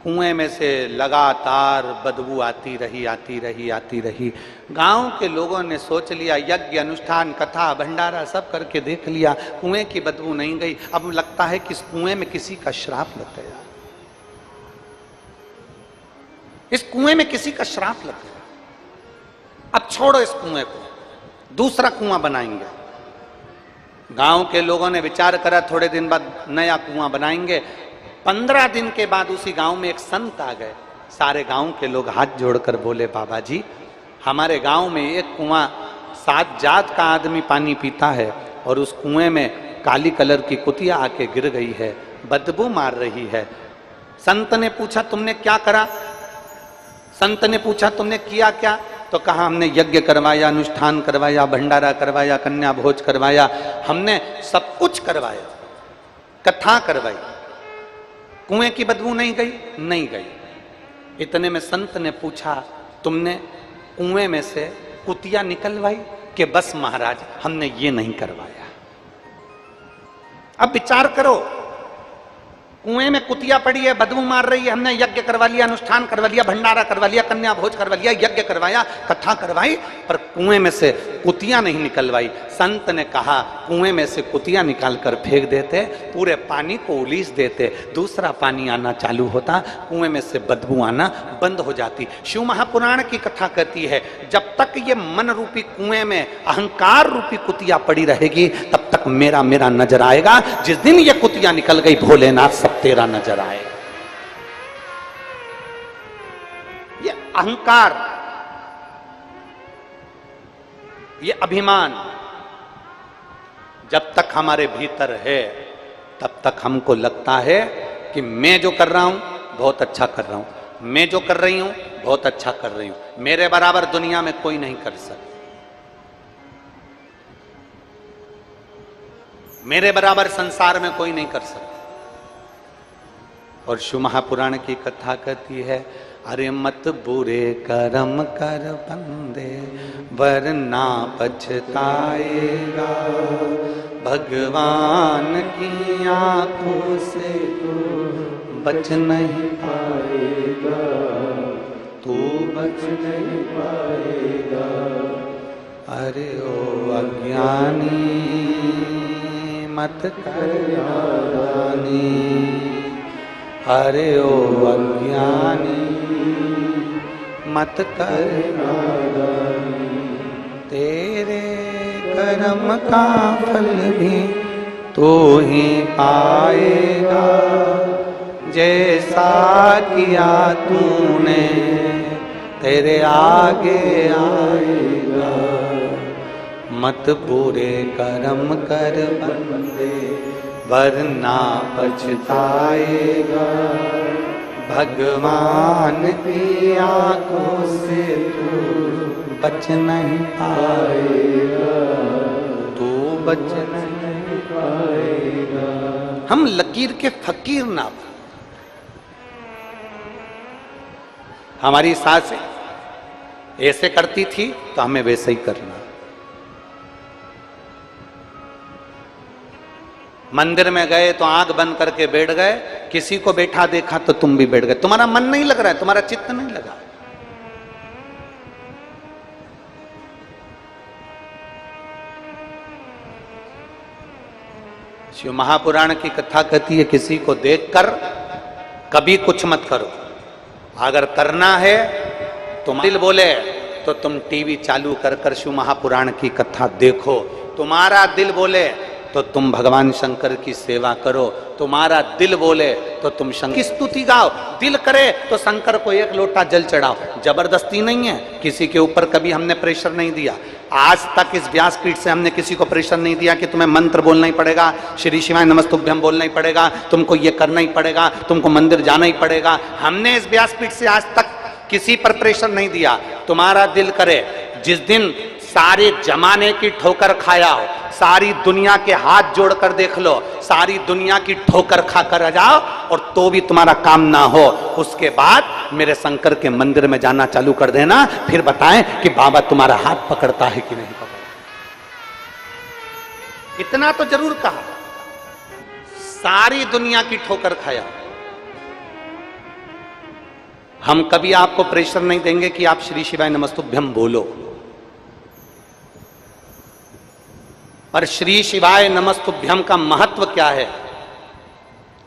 कुएं में से लगातार बदबू आती रही, आती रही, आती रही। गांव के लोगों ने सोच लिया, यज्ञ अनुष्ठान, कथा, भंडारा सब करके देख लिया, कुएं की बदबू नहीं गई। अब लगता है कि इस कुएं में किसी का श्राप लग गया, इस कुएं में किसी का श्राप लग गया। अब छोड़ो इस कुएं को, दूसरा कुआं बनाएंगे। गांव के लोगों ने विचार करा थोड़े दिन बाद नया कुआं बनाएंगे। 15 दिन के बाद उसी गांव में एक संत आ गए। सारे गांव के लोग हाथ जोड़कर बोले, बाबा जी हमारे गांव में एक कुआं 7 जात का आदमी पानी पीता है और उस कुएं में काली कलर की कुतिया आके गिर गई है, बदबू मार रही है। संत ने पूछा तुमने क्या करा? संत ने पूछा तुमने किया क्या? तो कहा हमने यज्ञ करवाया, अनुष्ठान करवाया, भंडारा करवाया, कन्या भोज करवाया, हमने सब कुछ करवाया, कथा करवाई, कुएं की बदबू नहीं गई? नहीं गई। इतने में संत ने पूछा तुमने कुएं में से कुतिया निकलवाई? कि बस महाराज हमने ये नहीं करवाया। अब विचार करो, कुएं में कुतिया पड़ी है, बदबू मार रही है, हमने यज्ञ करवा लिया, अनुष्ठान करवा लिया, भंडारा करवा लिया, कन्या भोज करवा लिया, यज्ञ करवाया, कथा करवाई, पर कुएं में से कुतिया नहीं निकलवाई। संत ने कहा कुएं में से कुतिया निकालकर फेंक देते, पूरे पानी को उलीस देते, दूसरा पानी आना चालू होता, कुएं में से बदबू आना बंद हो जाती। शिव महापुराण की कथा कहती है जब तक ये मन रूपी कुएं में अहंकार रूपी कुतिया पड़ी रहेगी तब तक मेरा मेरा नजर आएगा। जिस दिन ये कुतिया निकल गई भोलेनाथ सब तेरा नजर आएगा। ये अहंकार, ये अभिमान जब तक हमारे भीतर है तब तक हमको लगता है कि मैं जो कर रहा हूं बहुत अच्छा कर रहा हूं, मैं जो कर रही हूं बहुत अच्छा कर रही हूं, मेरे बराबर दुनिया में कोई नहीं कर सकता, मेरे बराबर संसार में कोई नहीं कर सकता। और शिव महापुराण की कथा कहती है अरे मत बुरे कर्म कर बंदे वरना पछताएगा, भगवान की आंखों से तू बच नहीं पाएगा, तू बच नहीं पाएगा। अरे ओ अज्ञानी मत कर नादानी, अरे ओ अज्ञानी मत कर नादानी, तेरे कर्म का फल भी तू ही पाएगा, जैसा किया तूने तेरे आगे आएगा। मत बुरे कर्म कर बंदे वरना पछताएगा, भगवान की आंखों से तू बच नहीं पाएगा, तू बच नहीं पाएगा। हम लकीर के फकीर ना बन। हमारी सास ऐसे करती थी तो हमें वैसे ही करना। मंदिर में गए तो आंख बंद करके बैठ गए, किसी को बैठा देखा तो तुम भी बैठ गए, तुम्हारा मन नहीं लग रहा है, तुम्हारा चित्त नहीं लगा। शिव महापुराण की कथा कहती है किसी को देखकर कभी कुछ मत करो, अगर करना है तुम दिल बोले तो तुम टीवी चालू कर कर शिव महापुराण की कथा देखो, तुम्हारा दिल बोले तो तुम भगवान शंकर की सेवा करो, तुम्हारा दिल बोले तो तुम शंकर की स्तुति गाओ, दिल करे तो शंकर को एक लोटा जल चढ़ाओ। जबरदस्ती नहीं है, किसी के ऊपर कभी हमने प्रेशर नहीं दिया। आज तक इस व्यासपीठ से हमने किसी को प्रेशर नहीं दिया कि तुम्हें मंत्र बोलना ही पड़ेगा, श्री शिवाय नमस्तुभ्यम बोलना ही पड़ेगा, तुमको ये करना ही पड़ेगा, तुमको मंदिर जाना ही पड़ेगा। हमने इस व्यासपीठ से आज तक किसी पर प्रेशर नहीं दिया। तुम्हारा दिल करे, जिस दिन सारे जमाने की ठोकर खाया हो, सारी दुनिया के हाथ जोड़कर देख लो, सारी दुनिया की ठोकर खाकर आ जाओ और तो भी तुम्हारा काम ना हो, उसके बाद मेरे शंकर के मंदिर में जाना चालू कर देना, फिर बताएं कि बाबा तुम्हारा हाथ पकड़ता है कि नहीं पकड़ता। इतना तो जरूर कहा, सारी दुनिया की ठोकर खाया। हम कभी आपको प्रेशर नहीं देंगे कि आप श्री शिवाय नमस्तुभ्यम बोलो, पर श्री शिवाय नमस्तुभ्यम का महत्व क्या है?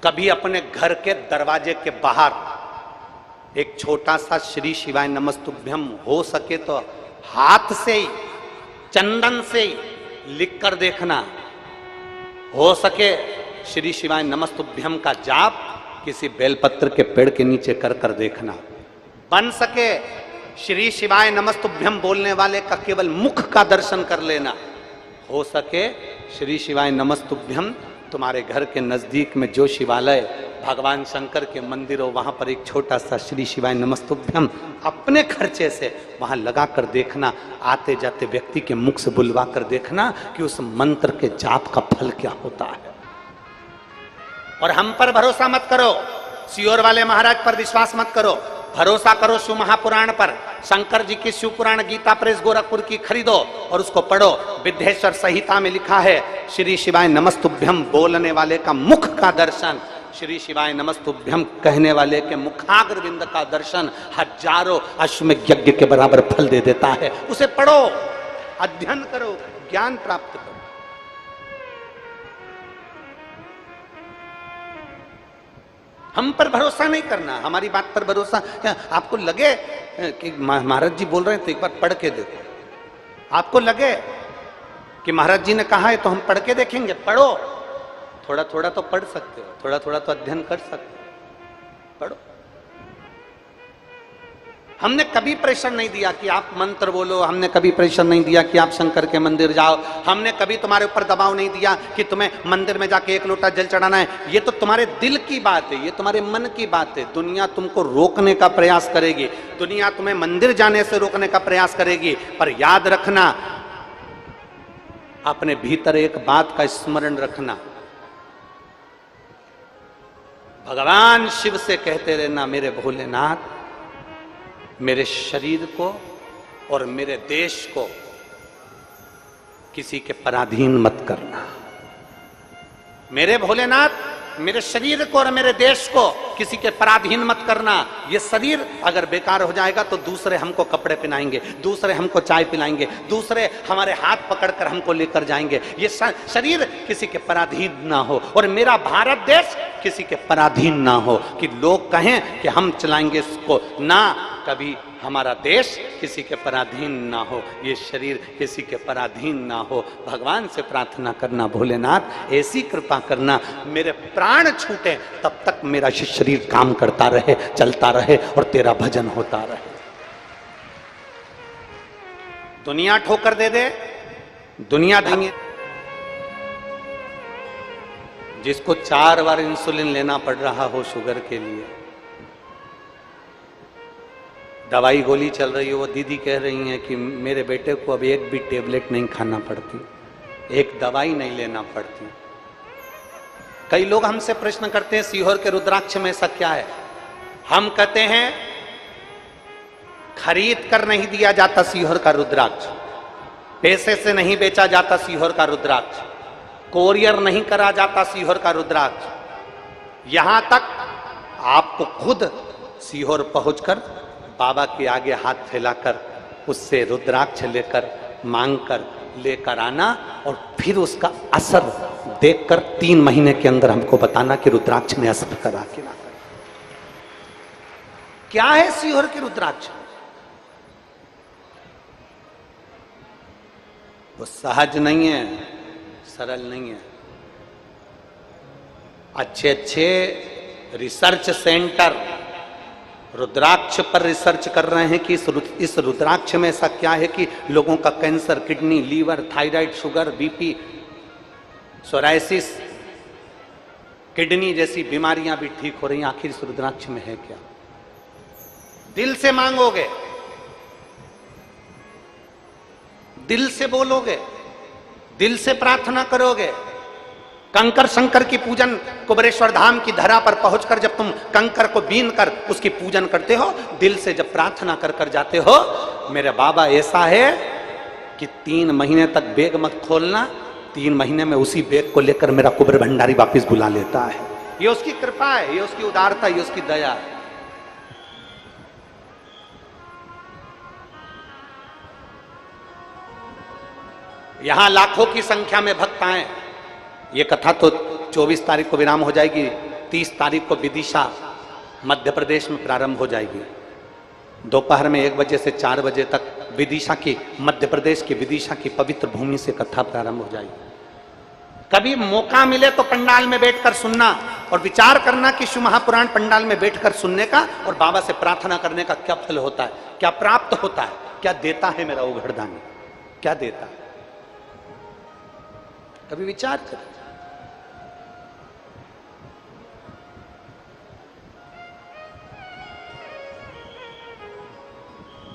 कभी अपने घर के दरवाजे के बाहर एक छोटा सा श्री शिवाय नमस्तुभ्यम हो सके तो हाथ से ही, चंदन से ही लिख कर देखना, हो सके श्री शिवाय नमस्तुभ्यम का जाप किसी बेलपत्र के पेड़ के नीचे कर कर देखना। बन सके श्री शिवाय नमस्तुभ्यम बोलने वाले का केवल मुख का दर्शन कर लेना। हो सके श्री शिवाय नमस्तुभ्यम तुम्हारे घर के नजदीक में जो शिवालय भगवान शंकर के मंदिर हो वहां पर एक छोटा सा श्री शिवाय नमस्तुभ्यम अपने खर्चे से वहां लगा कर देखना। आते जाते व्यक्ति के मुख से बुलवा कर देखना कि उस मंत्र के जाप का फल क्या होता है। और हम पर भरोसा मत करो, सियोर वाले महाराज पर विश्वास मत करो, भरोसा करो शिव महापुराण पर। शंकर जी की शिव पुराण गीता प्रेस गोरखपुर की खरीदो और उसको पढ़ो। विद्येश्वर संहिता में लिखा है श्री शिवाय नमस्तुभ्यम बोलने वाले का मुख का दर्शन, श्री शिवाय नमस्तुभ्यम कहने वाले के मुखाग्रविंद का दर्शन हजारों अश्वमेध यज्ञ के बराबर फल दे देता है। उसे पढ़ो, अध्ययन करो, ज्ञान प्राप्त करो। हम पर भरोसा नहीं करना, हमारी बात पर भरोसा। आपको लगे कि महाराज जी बोल रहे हैं तो एक बार पढ़ के देखो। आपको लगे कि महाराज जी ने कहा है तो हम पढ़ के देखेंगे, पढ़ो। थोड़ा थोड़ा तो पढ़ सकते हो, थोड़ा थोड़ा तो अध्ययन कर सकते हो, पढ़ो। हमने कभी प्रेशर नहीं दिया कि आप मंत्र बोलो, हमने कभी प्रेशर नहीं दिया कि आप शंकर के मंदिर जाओ, हमने कभी तुम्हारे ऊपर दबाव नहीं दिया कि तुम्हें मंदिर में जाके एक लोटा जल चढ़ाना है। ये तो तुम्हारे दिल की बात है, ये तुम्हारे मन की बात है। दुनिया तुमको रोकने का प्रयास करेगी, दुनिया तुम्हें मंदिर जाने से रोकने का प्रयास करेगी, पर याद रखना, अपने भीतर एक बात का स्मरण रखना, भगवान शिव से कहते रहना, मेरे भोलेनाथ मेरे शरीर को और मेरे देश को किसी के पराधीन मत करना। मेरे भोलेनाथ मेरे शरीर को और मेरे देश को किसी के पराधीन मत करना। ये शरीर अगर बेकार हो जाएगा तो दूसरे हमको कपड़े पहनाएंगे, दूसरे हमको चाय पिलाएंगे, दूसरे हमारे हाथ पकड़कर हमको लेकर जाएंगे। ये शरीर किसी के पराधीन ना हो और मेरा भारत देश किसी के पराधीन ना हो कि लोग कहें कि हम चलाएंगे इसको। ना, कभी हमारा देश किसी के पराधीन ना हो, ये शरीर किसी के पराधीन ना हो। भगवान से प्रार्थना करना, भोलेनाथ ऐसी कृपा करना मेरे प्राण छूटे तब तक मेरा शरीर काम करता रहे, चलता रहे और तेरा भजन होता रहे। दुनिया ठोकर दे दे, दुनिया देंगे। जिसको 4 बार इंसुलिन लेना पड़ रहा हो शुगर के लिए, दवाई गोली चल रही है, वो दीदी कह रही हैं कि मेरे बेटे को अब एक भी टेबलेट नहीं खाना पड़ती, एक दवाई नहीं लेना पड़ती। कई लोग हमसे प्रश्न करते हैं सीहोर के रुद्राक्ष में ऐसा क्या है। हम कहते हैं खरीद कर नहीं दिया जाता सीहोर का रुद्राक्ष, पैसे से नहीं बेचा जाता सीहोर का रुद्राक्ष, कोरियर नहीं करा जाता सीहोर का रुद्राक्ष। यहां तक आपको खुद सीहोर पहुंचकर बाबा के आगे हाथ फैलाकर उससे रुद्राक्ष लेकर मांगकर लेकर आना और फिर उसका असर देखकर 3 महीने के अंदर हमको बताना कि रुद्राक्ष ने असर करा कि ना करा। क्या है सीहोर के रुद्राक्ष? वो सहज नहीं है, सरल नहीं है। अच्छे रिसर्च सेंटर रुद्राक्ष पर रिसर्च कर रहे हैं कि इस रुद्राक्ष में ऐसा क्या है कि लोगों का cancer, kidney, liver, thyroid, sugar, BP, psoriasis, kidney जैसी बीमारियां भी ठीक हो रही हैं। आखिर इस रुद्राक्ष में है क्या? दिल से मांगोगे, दिल से बोलोगे, दिल से प्रार्थना करोगे। कंकर शंकर की पूजन कुबेरेश्वर धाम की धरा पर पहुंचकर जब तुम कंकर को बीन कर उसकी पूजन करते हो, दिल से जब प्रार्थना कर कर जाते हो, मेरे बाबा ऐसा है कि 3 महीने तक बैग मत खोलना, 3 महीने में उसी बैग को लेकर मेरा कुबेर भंडारी वापिस बुला लेता है। ये उसकी कृपा है, ये उसकी उदारता, ये उसकी दया है। यहां लाखों की संख्या में भक्त आए। ये कथा तो 24 तारीख को विराम हो जाएगी, 30 तारीख को विदिशा मध्य प्रदेश में प्रारंभ हो जाएगी। दोपहर में 1 बजे से 4 बजे तक विदिशा की, मध्य प्रदेश की विदिशा की पवित्र भूमि से कथा प्रारंभ हो जाएगी। कभी मौका मिले तो पंडाल में बैठकर सुनना और विचार करना कि शिव महापुराण पंडाल में बैठकर सुनने का और बाबा से प्रार्थना करने का क्या फल होता है, क्या प्राप्त होता है, क्या देता है मेरा वो घरदानी, क्या देता है। कभी विचार कर।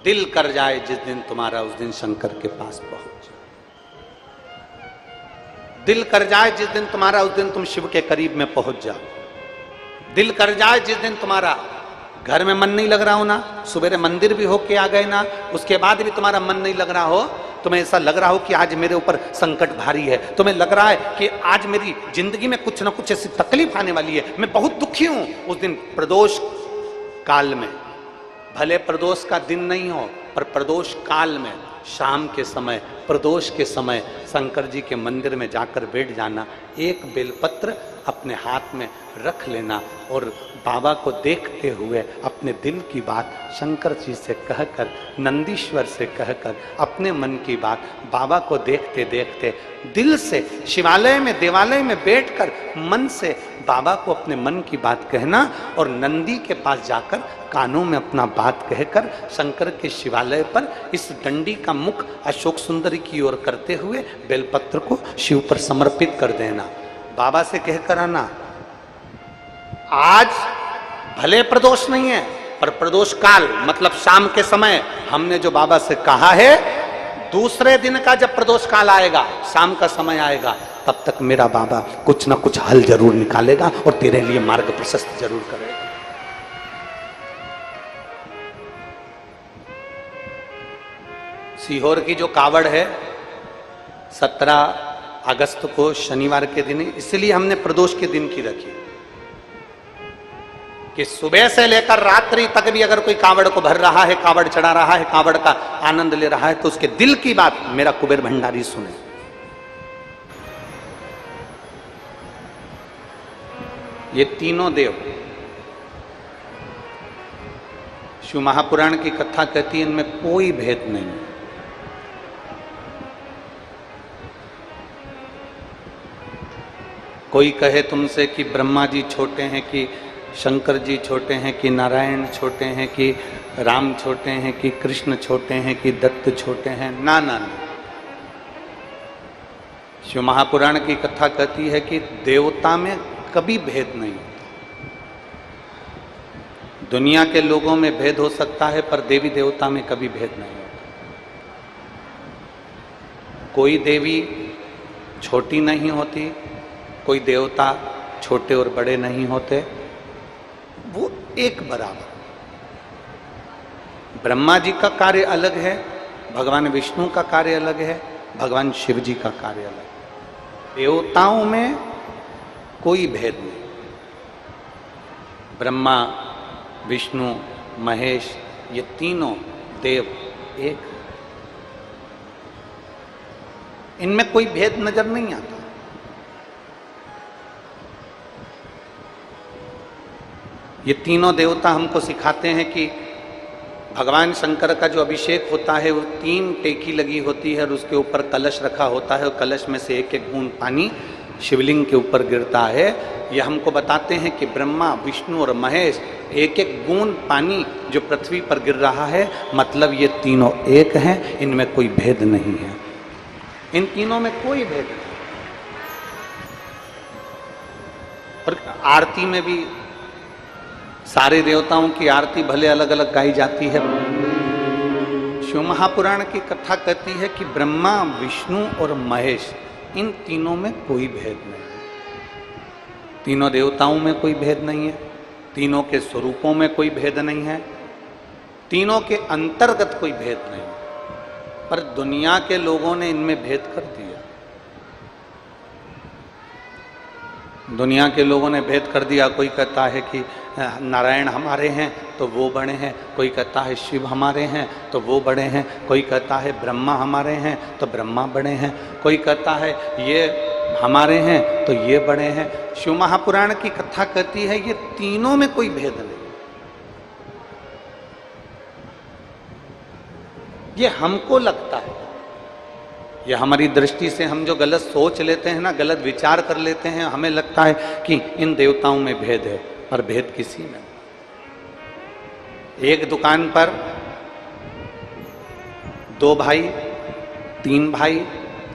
दिल कर जाए जिस दिन तुम्हारा उस दिन शंकर के पास पहुंच। दिल कर जाए जिस दिन तुम्हारा उस दिन तुम शिव के करीब में पहुंच जाओ। दिल कर जाए जिस दिन तुम्हारा घर में मन नहीं लग रहा हो ना, सुबह मंदिर भी होके आ गए ना, उसके बाद भी तुम्हारा मन नहीं लग रहा हो, तुम्हें ऐसा लग रहा हो कि आज मेरे ऊपर संकट भारी है, तुम्हें लग रहा है कि आज मेरी जिंदगी में कुछ ना कुछ ऐसी तकलीफ आने वाली है, मैं बहुत दुखी हूं। उस दिन प्रदोष काल में, भले प्रदोष का दिन नहीं हो पर प्रदोष काल में, शाम के समय, प्रदोष के समय शंकर जी के मंदिर में जाकर बैठ जाना, एक बेलपत्र अपने हाथ में रख लेना और बाबा को देखते हुए अपने दिल की बात शंकर जी से कहकर, नंदीश्वर से कहकर, अपने मन की बात बाबा को देखते देखते दिल से शिवालय में, देवालय में बैठकर मन से बाबा को अपने मन की बात कहना और नंदी के पास जाकर कानों में अपना बात कहकर शंकर के शिवालय पर इस डंडी का मुख अशोक सुंदरी की ओर करते हुए बेलपत्र को शिव पर समर्पित कर देना। बाबा से कहकर आना, आज भले प्रदोष नहीं है पर प्रदोष काल मतलब शाम के समय हमने जो बाबा से कहा है, दूसरे दिन का जब प्रदोष काल आएगा, शाम का समय आएगा, तब तक मेरा बाबा कुछ ना कुछ हल जरूर निकालेगा और तेरे लिए मार्ग प्रशस्त जरूर करेगा। सीहोर की जो कावड़ है 17 अगस्त को शनिवार के दिन, इसलिए हमने प्रदोष के दिन की रखी कि सुबह से लेकर रात्रि तक भी अगर कोई कावड़ को भर रहा है, कावड़ चढ़ा रहा है, कावड़ का आनंद ले रहा है, तो उसके दिल की बात मेरा कुबेर भंडारी सुने। ये तीनों देव, शिव महापुराण की कथा कहती है इनमें कोई भेद नहीं। कोई कहे तुमसे कि ब्रह्मा जी छोटे हैं कि शंकर जी छोटे हैं कि नारायण छोटे हैं कि राम छोटे हैं कि कृष्ण छोटे हैं कि दत्त छोटे हैं, ना ना ना। शिव महापुराण की कथा कहती है कि देवता में कभी भेद नहीं होता। दुनिया के लोगों में भेद हो सकता है पर देवी देवता में कभी भेद नहीं होता। कोई देवी छोटी नहीं होती, कोई देवता छोटे और बड़े नहीं होते, वो एक बराबर। ब्रह्मा जी का कार्य अलग है, भगवान विष्णु का कार्य अलग है, भगवान शिव जी का कार्य अलग है। देवताओं में कोई भेद नहीं। ब्रह्मा, विष्णु, महेश, ये तीनों देव एक, इनमें कोई भेद नजर नहीं आता। ये तीनों देवता हमको सिखाते हैं कि भगवान शंकर का जो अभिषेक होता है वो 3 टेकी लगी होती है और उसके ऊपर कलश रखा होता है और कलश में से एक एक बूंद पानी शिवलिंग के ऊपर गिरता है। ये हमको बताते हैं कि ब्रह्मा, विष्णु और महेश एक एक बूंद पानी जो पृथ्वी पर गिर रहा है, मतलब ये तीनों एक हैं, इनमें कोई भेद नहीं है। इन तीनों में कोई भेद नहीं। और आरती में भी सारे देवताओं की आरती भले अलग अलग गाई जाती है। शिव महापुराण की कथा कहती है कि ब्रह्मा, विष्णु और महेश, इन तीनों में कोई भेद नहीं है। तीनों देवताओं में कोई भेद नहीं है, तीनों के स्वरूपों में कोई भेद नहीं है, तीनों के अंतर्गत कोई भेद नहीं है, पर दुनिया के लोगों ने इनमें भेद कर दिया। दुनिया के लोगों ने भेद कर दिया। कोई कहता है कि नारायण हमारे हैं तो वो बड़े हैं, कोई कहता है शिव हमारे हैं तो वो बड़े हैं, कोई कहता है ब्रह्मा हमारे हैं तो ब्रह्मा बड़े हैं, कोई कहता है ये हमारे हैं तो ये बड़े हैं। शिव महापुराण की कथा कहती है ये तीनों में कोई भेद नहीं। ये हमको लगता है, ये हमारी दृष्टि से हम जो गलत सोच लेते हैं ना, गलत विचार कर लेते हैं, हमें लगता है कि इन देवताओं में भेद है, पर भेद किसी में नहीं। एक दुकान पर 2 भाई, 3 भाई,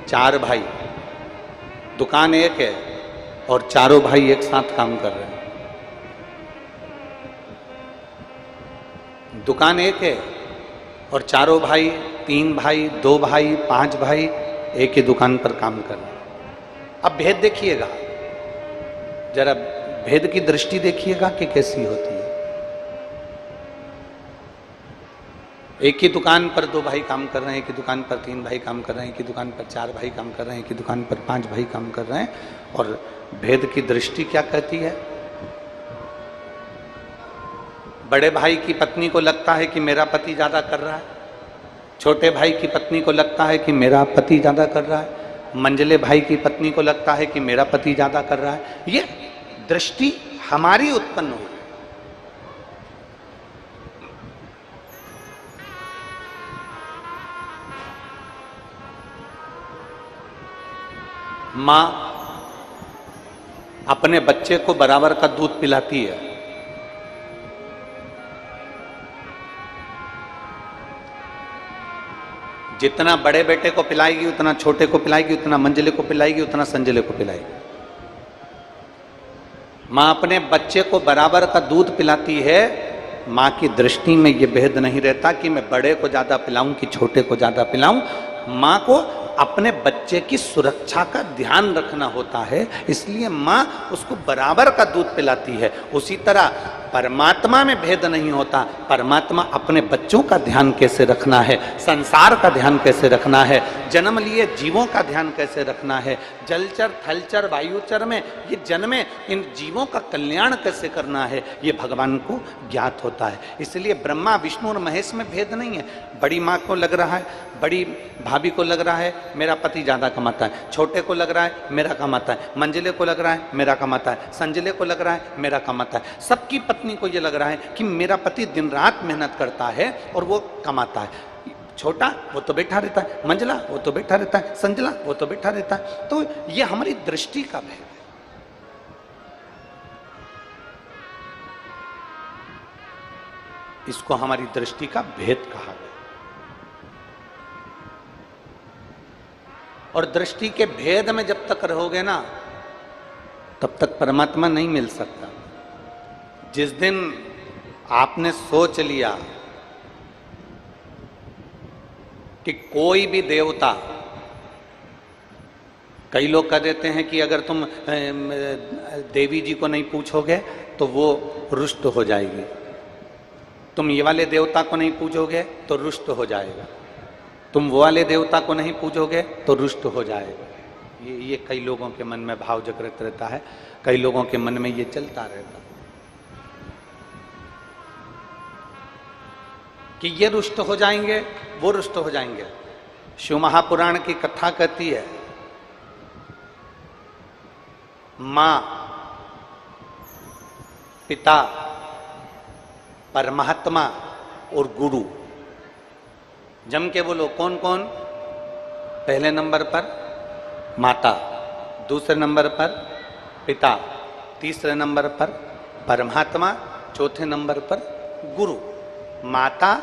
4 भाई, दुकान एक है और चारों भाई एक साथ काम कर रहे हैं। दुकान एक है और चारों भाई, 3 भाई, 2 भाई, 5 भाई एक ही दुकान पर काम कर रहे हैं। अब भेद देखिएगा, जरा भेद की दृष्टि देखिएगा कि कैसी होती है। एक ही दुकान पर 2 भाई काम कर रहे हैं, एक ही दुकान पर 3 भाई काम कर रहे हैं, एक ही दुकान पर 4 भाई काम कर रहे हैं, एक ही दुकान पर 5 भाई काम कर रहे हैं। और भेद की दृष्टि क्या कहती है? बड़े भाई की पत्नी को लगता है कि मेरा पति ज्यादा कर रहा है, छोटे भाई की पत्नी को लगता है कि मेरा पति ज्यादा कर रहा है, मंझले भाई की पत्नी को लगता है कि मेरा पति ज्यादा कर रहा है। ये दृष्टि हमारी उत्पन्न हुई। मां अपने बच्चे को बराबर का दूध पिलाती है। जितना बड़े बेटे को पिलाएगी उतना छोटे को पिलाएगी, उतना मंझले को पिलाएगी, उतना संझले को पिलाएगी। मां अपने बच्चे को बराबर का दूध पिलाती है। मां की दृष्टि में यह भेद नहीं रहता कि मैं बड़े को ज्यादा पिलाऊं कि छोटे को ज्यादा पिलाऊं। मां को अपने बच्चे की सुरक्षा का ध्यान रखना होता है, इसलिए मां उसको बराबर का दूध पिलाती है। उसी तरह परमात्मा में भेद नहीं होता। परमात्मा अपने बच्चों का ध्यान कैसे रखना है, संसार का ध्यान कैसे रखना है, जन्म लिए जीवों का ध्यान कैसे रखना है, जलचर थलचर वायुचर में ये जन्मे इन जीवों का कल्याण कैसे करना है, ये भगवान को ज्ञात होता है। इसलिए ब्रह्मा विष्णु और महेश में भेद नहीं है। बड़ी माँ को लग रहा है, बड़ी भाभी को लग रहा है मेरा पति ज्यादा कमाता है, छोटे को लग रहा है मेरा कमाता है, मंझले को लग रहा है मेरा कमाता है, संजले को लग रहा है मेरा कमाता है। सबकी पत्नी को यह लग रहा है कि मेरा पति दिन रात मेहनत करता है और वो कमाता है। छोटा वो तो बैठा रहता है, मंझला वो तो बैठा रहता है, संजला वो तो बैठा रहता है। तो ये हमारी दृष्टि का भेद है। इसको हमारी दृष्टि का भेद कहा गया। और दृष्टि के भेद में जब तक रहोगे ना, तब तक परमात्मा नहीं मिल सकता। जिस दिन आपने सोच लिया कि कोई भी देवता, कई लोग कह देते हैं कि अगर तुम देवी जी को नहीं पूछोगे तो वो रुष्ट हो जाएगी, तुम ये वाले देवता को नहीं पूछोगे तो रुष्ट हो जाएगा, तुम वो वाले देवता को नहीं पूछोगे तो रुष्ट हो जाएगा। ये कई लोगों के मन में भाव जागृत रहता है, कई लोगों के मन में ये चलता रहता है कि ये रुष्ट हो जाएंगे, वो रुष्ट हो जाएंगे। शिव महापुराण की कथा कहती है, मां, पिता, परमात्मा और गुरु। जम के बोलो कौन कौन? पहले नंबर पर माता, दूसरे नंबर पर पिता, तीसरे नंबर पर परमात्मा, चौथे नंबर पर गुरु। माता,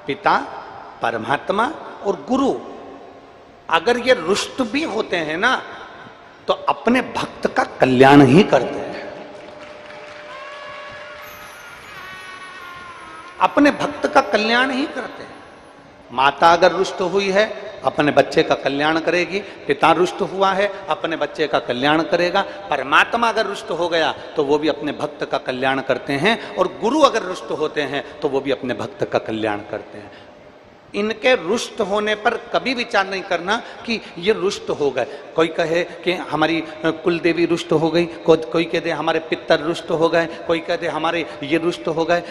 पिता, परमात्मा और गुरु अगर ये रुष्ट भी होते हैं ना, तो अपने भक्त का कल्याण ही करते हैं। अपने भक्त का कल्याण ही करते हैं। माता अगर रुष्ट हुई है, अपने बच्चे का कल्याण करेगी। पिता रुष्ट हुआ है, अपने बच्चे का कल्याण करेगा। परमात्मा अगर रुष्ट हो गया तो वो भी अपने भक्त का कल्याण करते हैं, और गुरु अगर रुष्ट होते हैं तो वो भी अपने भक्त का कल्याण करते हैं। इनके रुष्ट होने पर कभी विचार नहीं करना कि ये रुष्ट हो गए। कोई कहे कि हमारी कुल देवी रुष्ट हो गई, कोई कह दे हमारे पितर रुष्ट हो गए, कोई कह दे हमारे ये रुष्ट हो गए।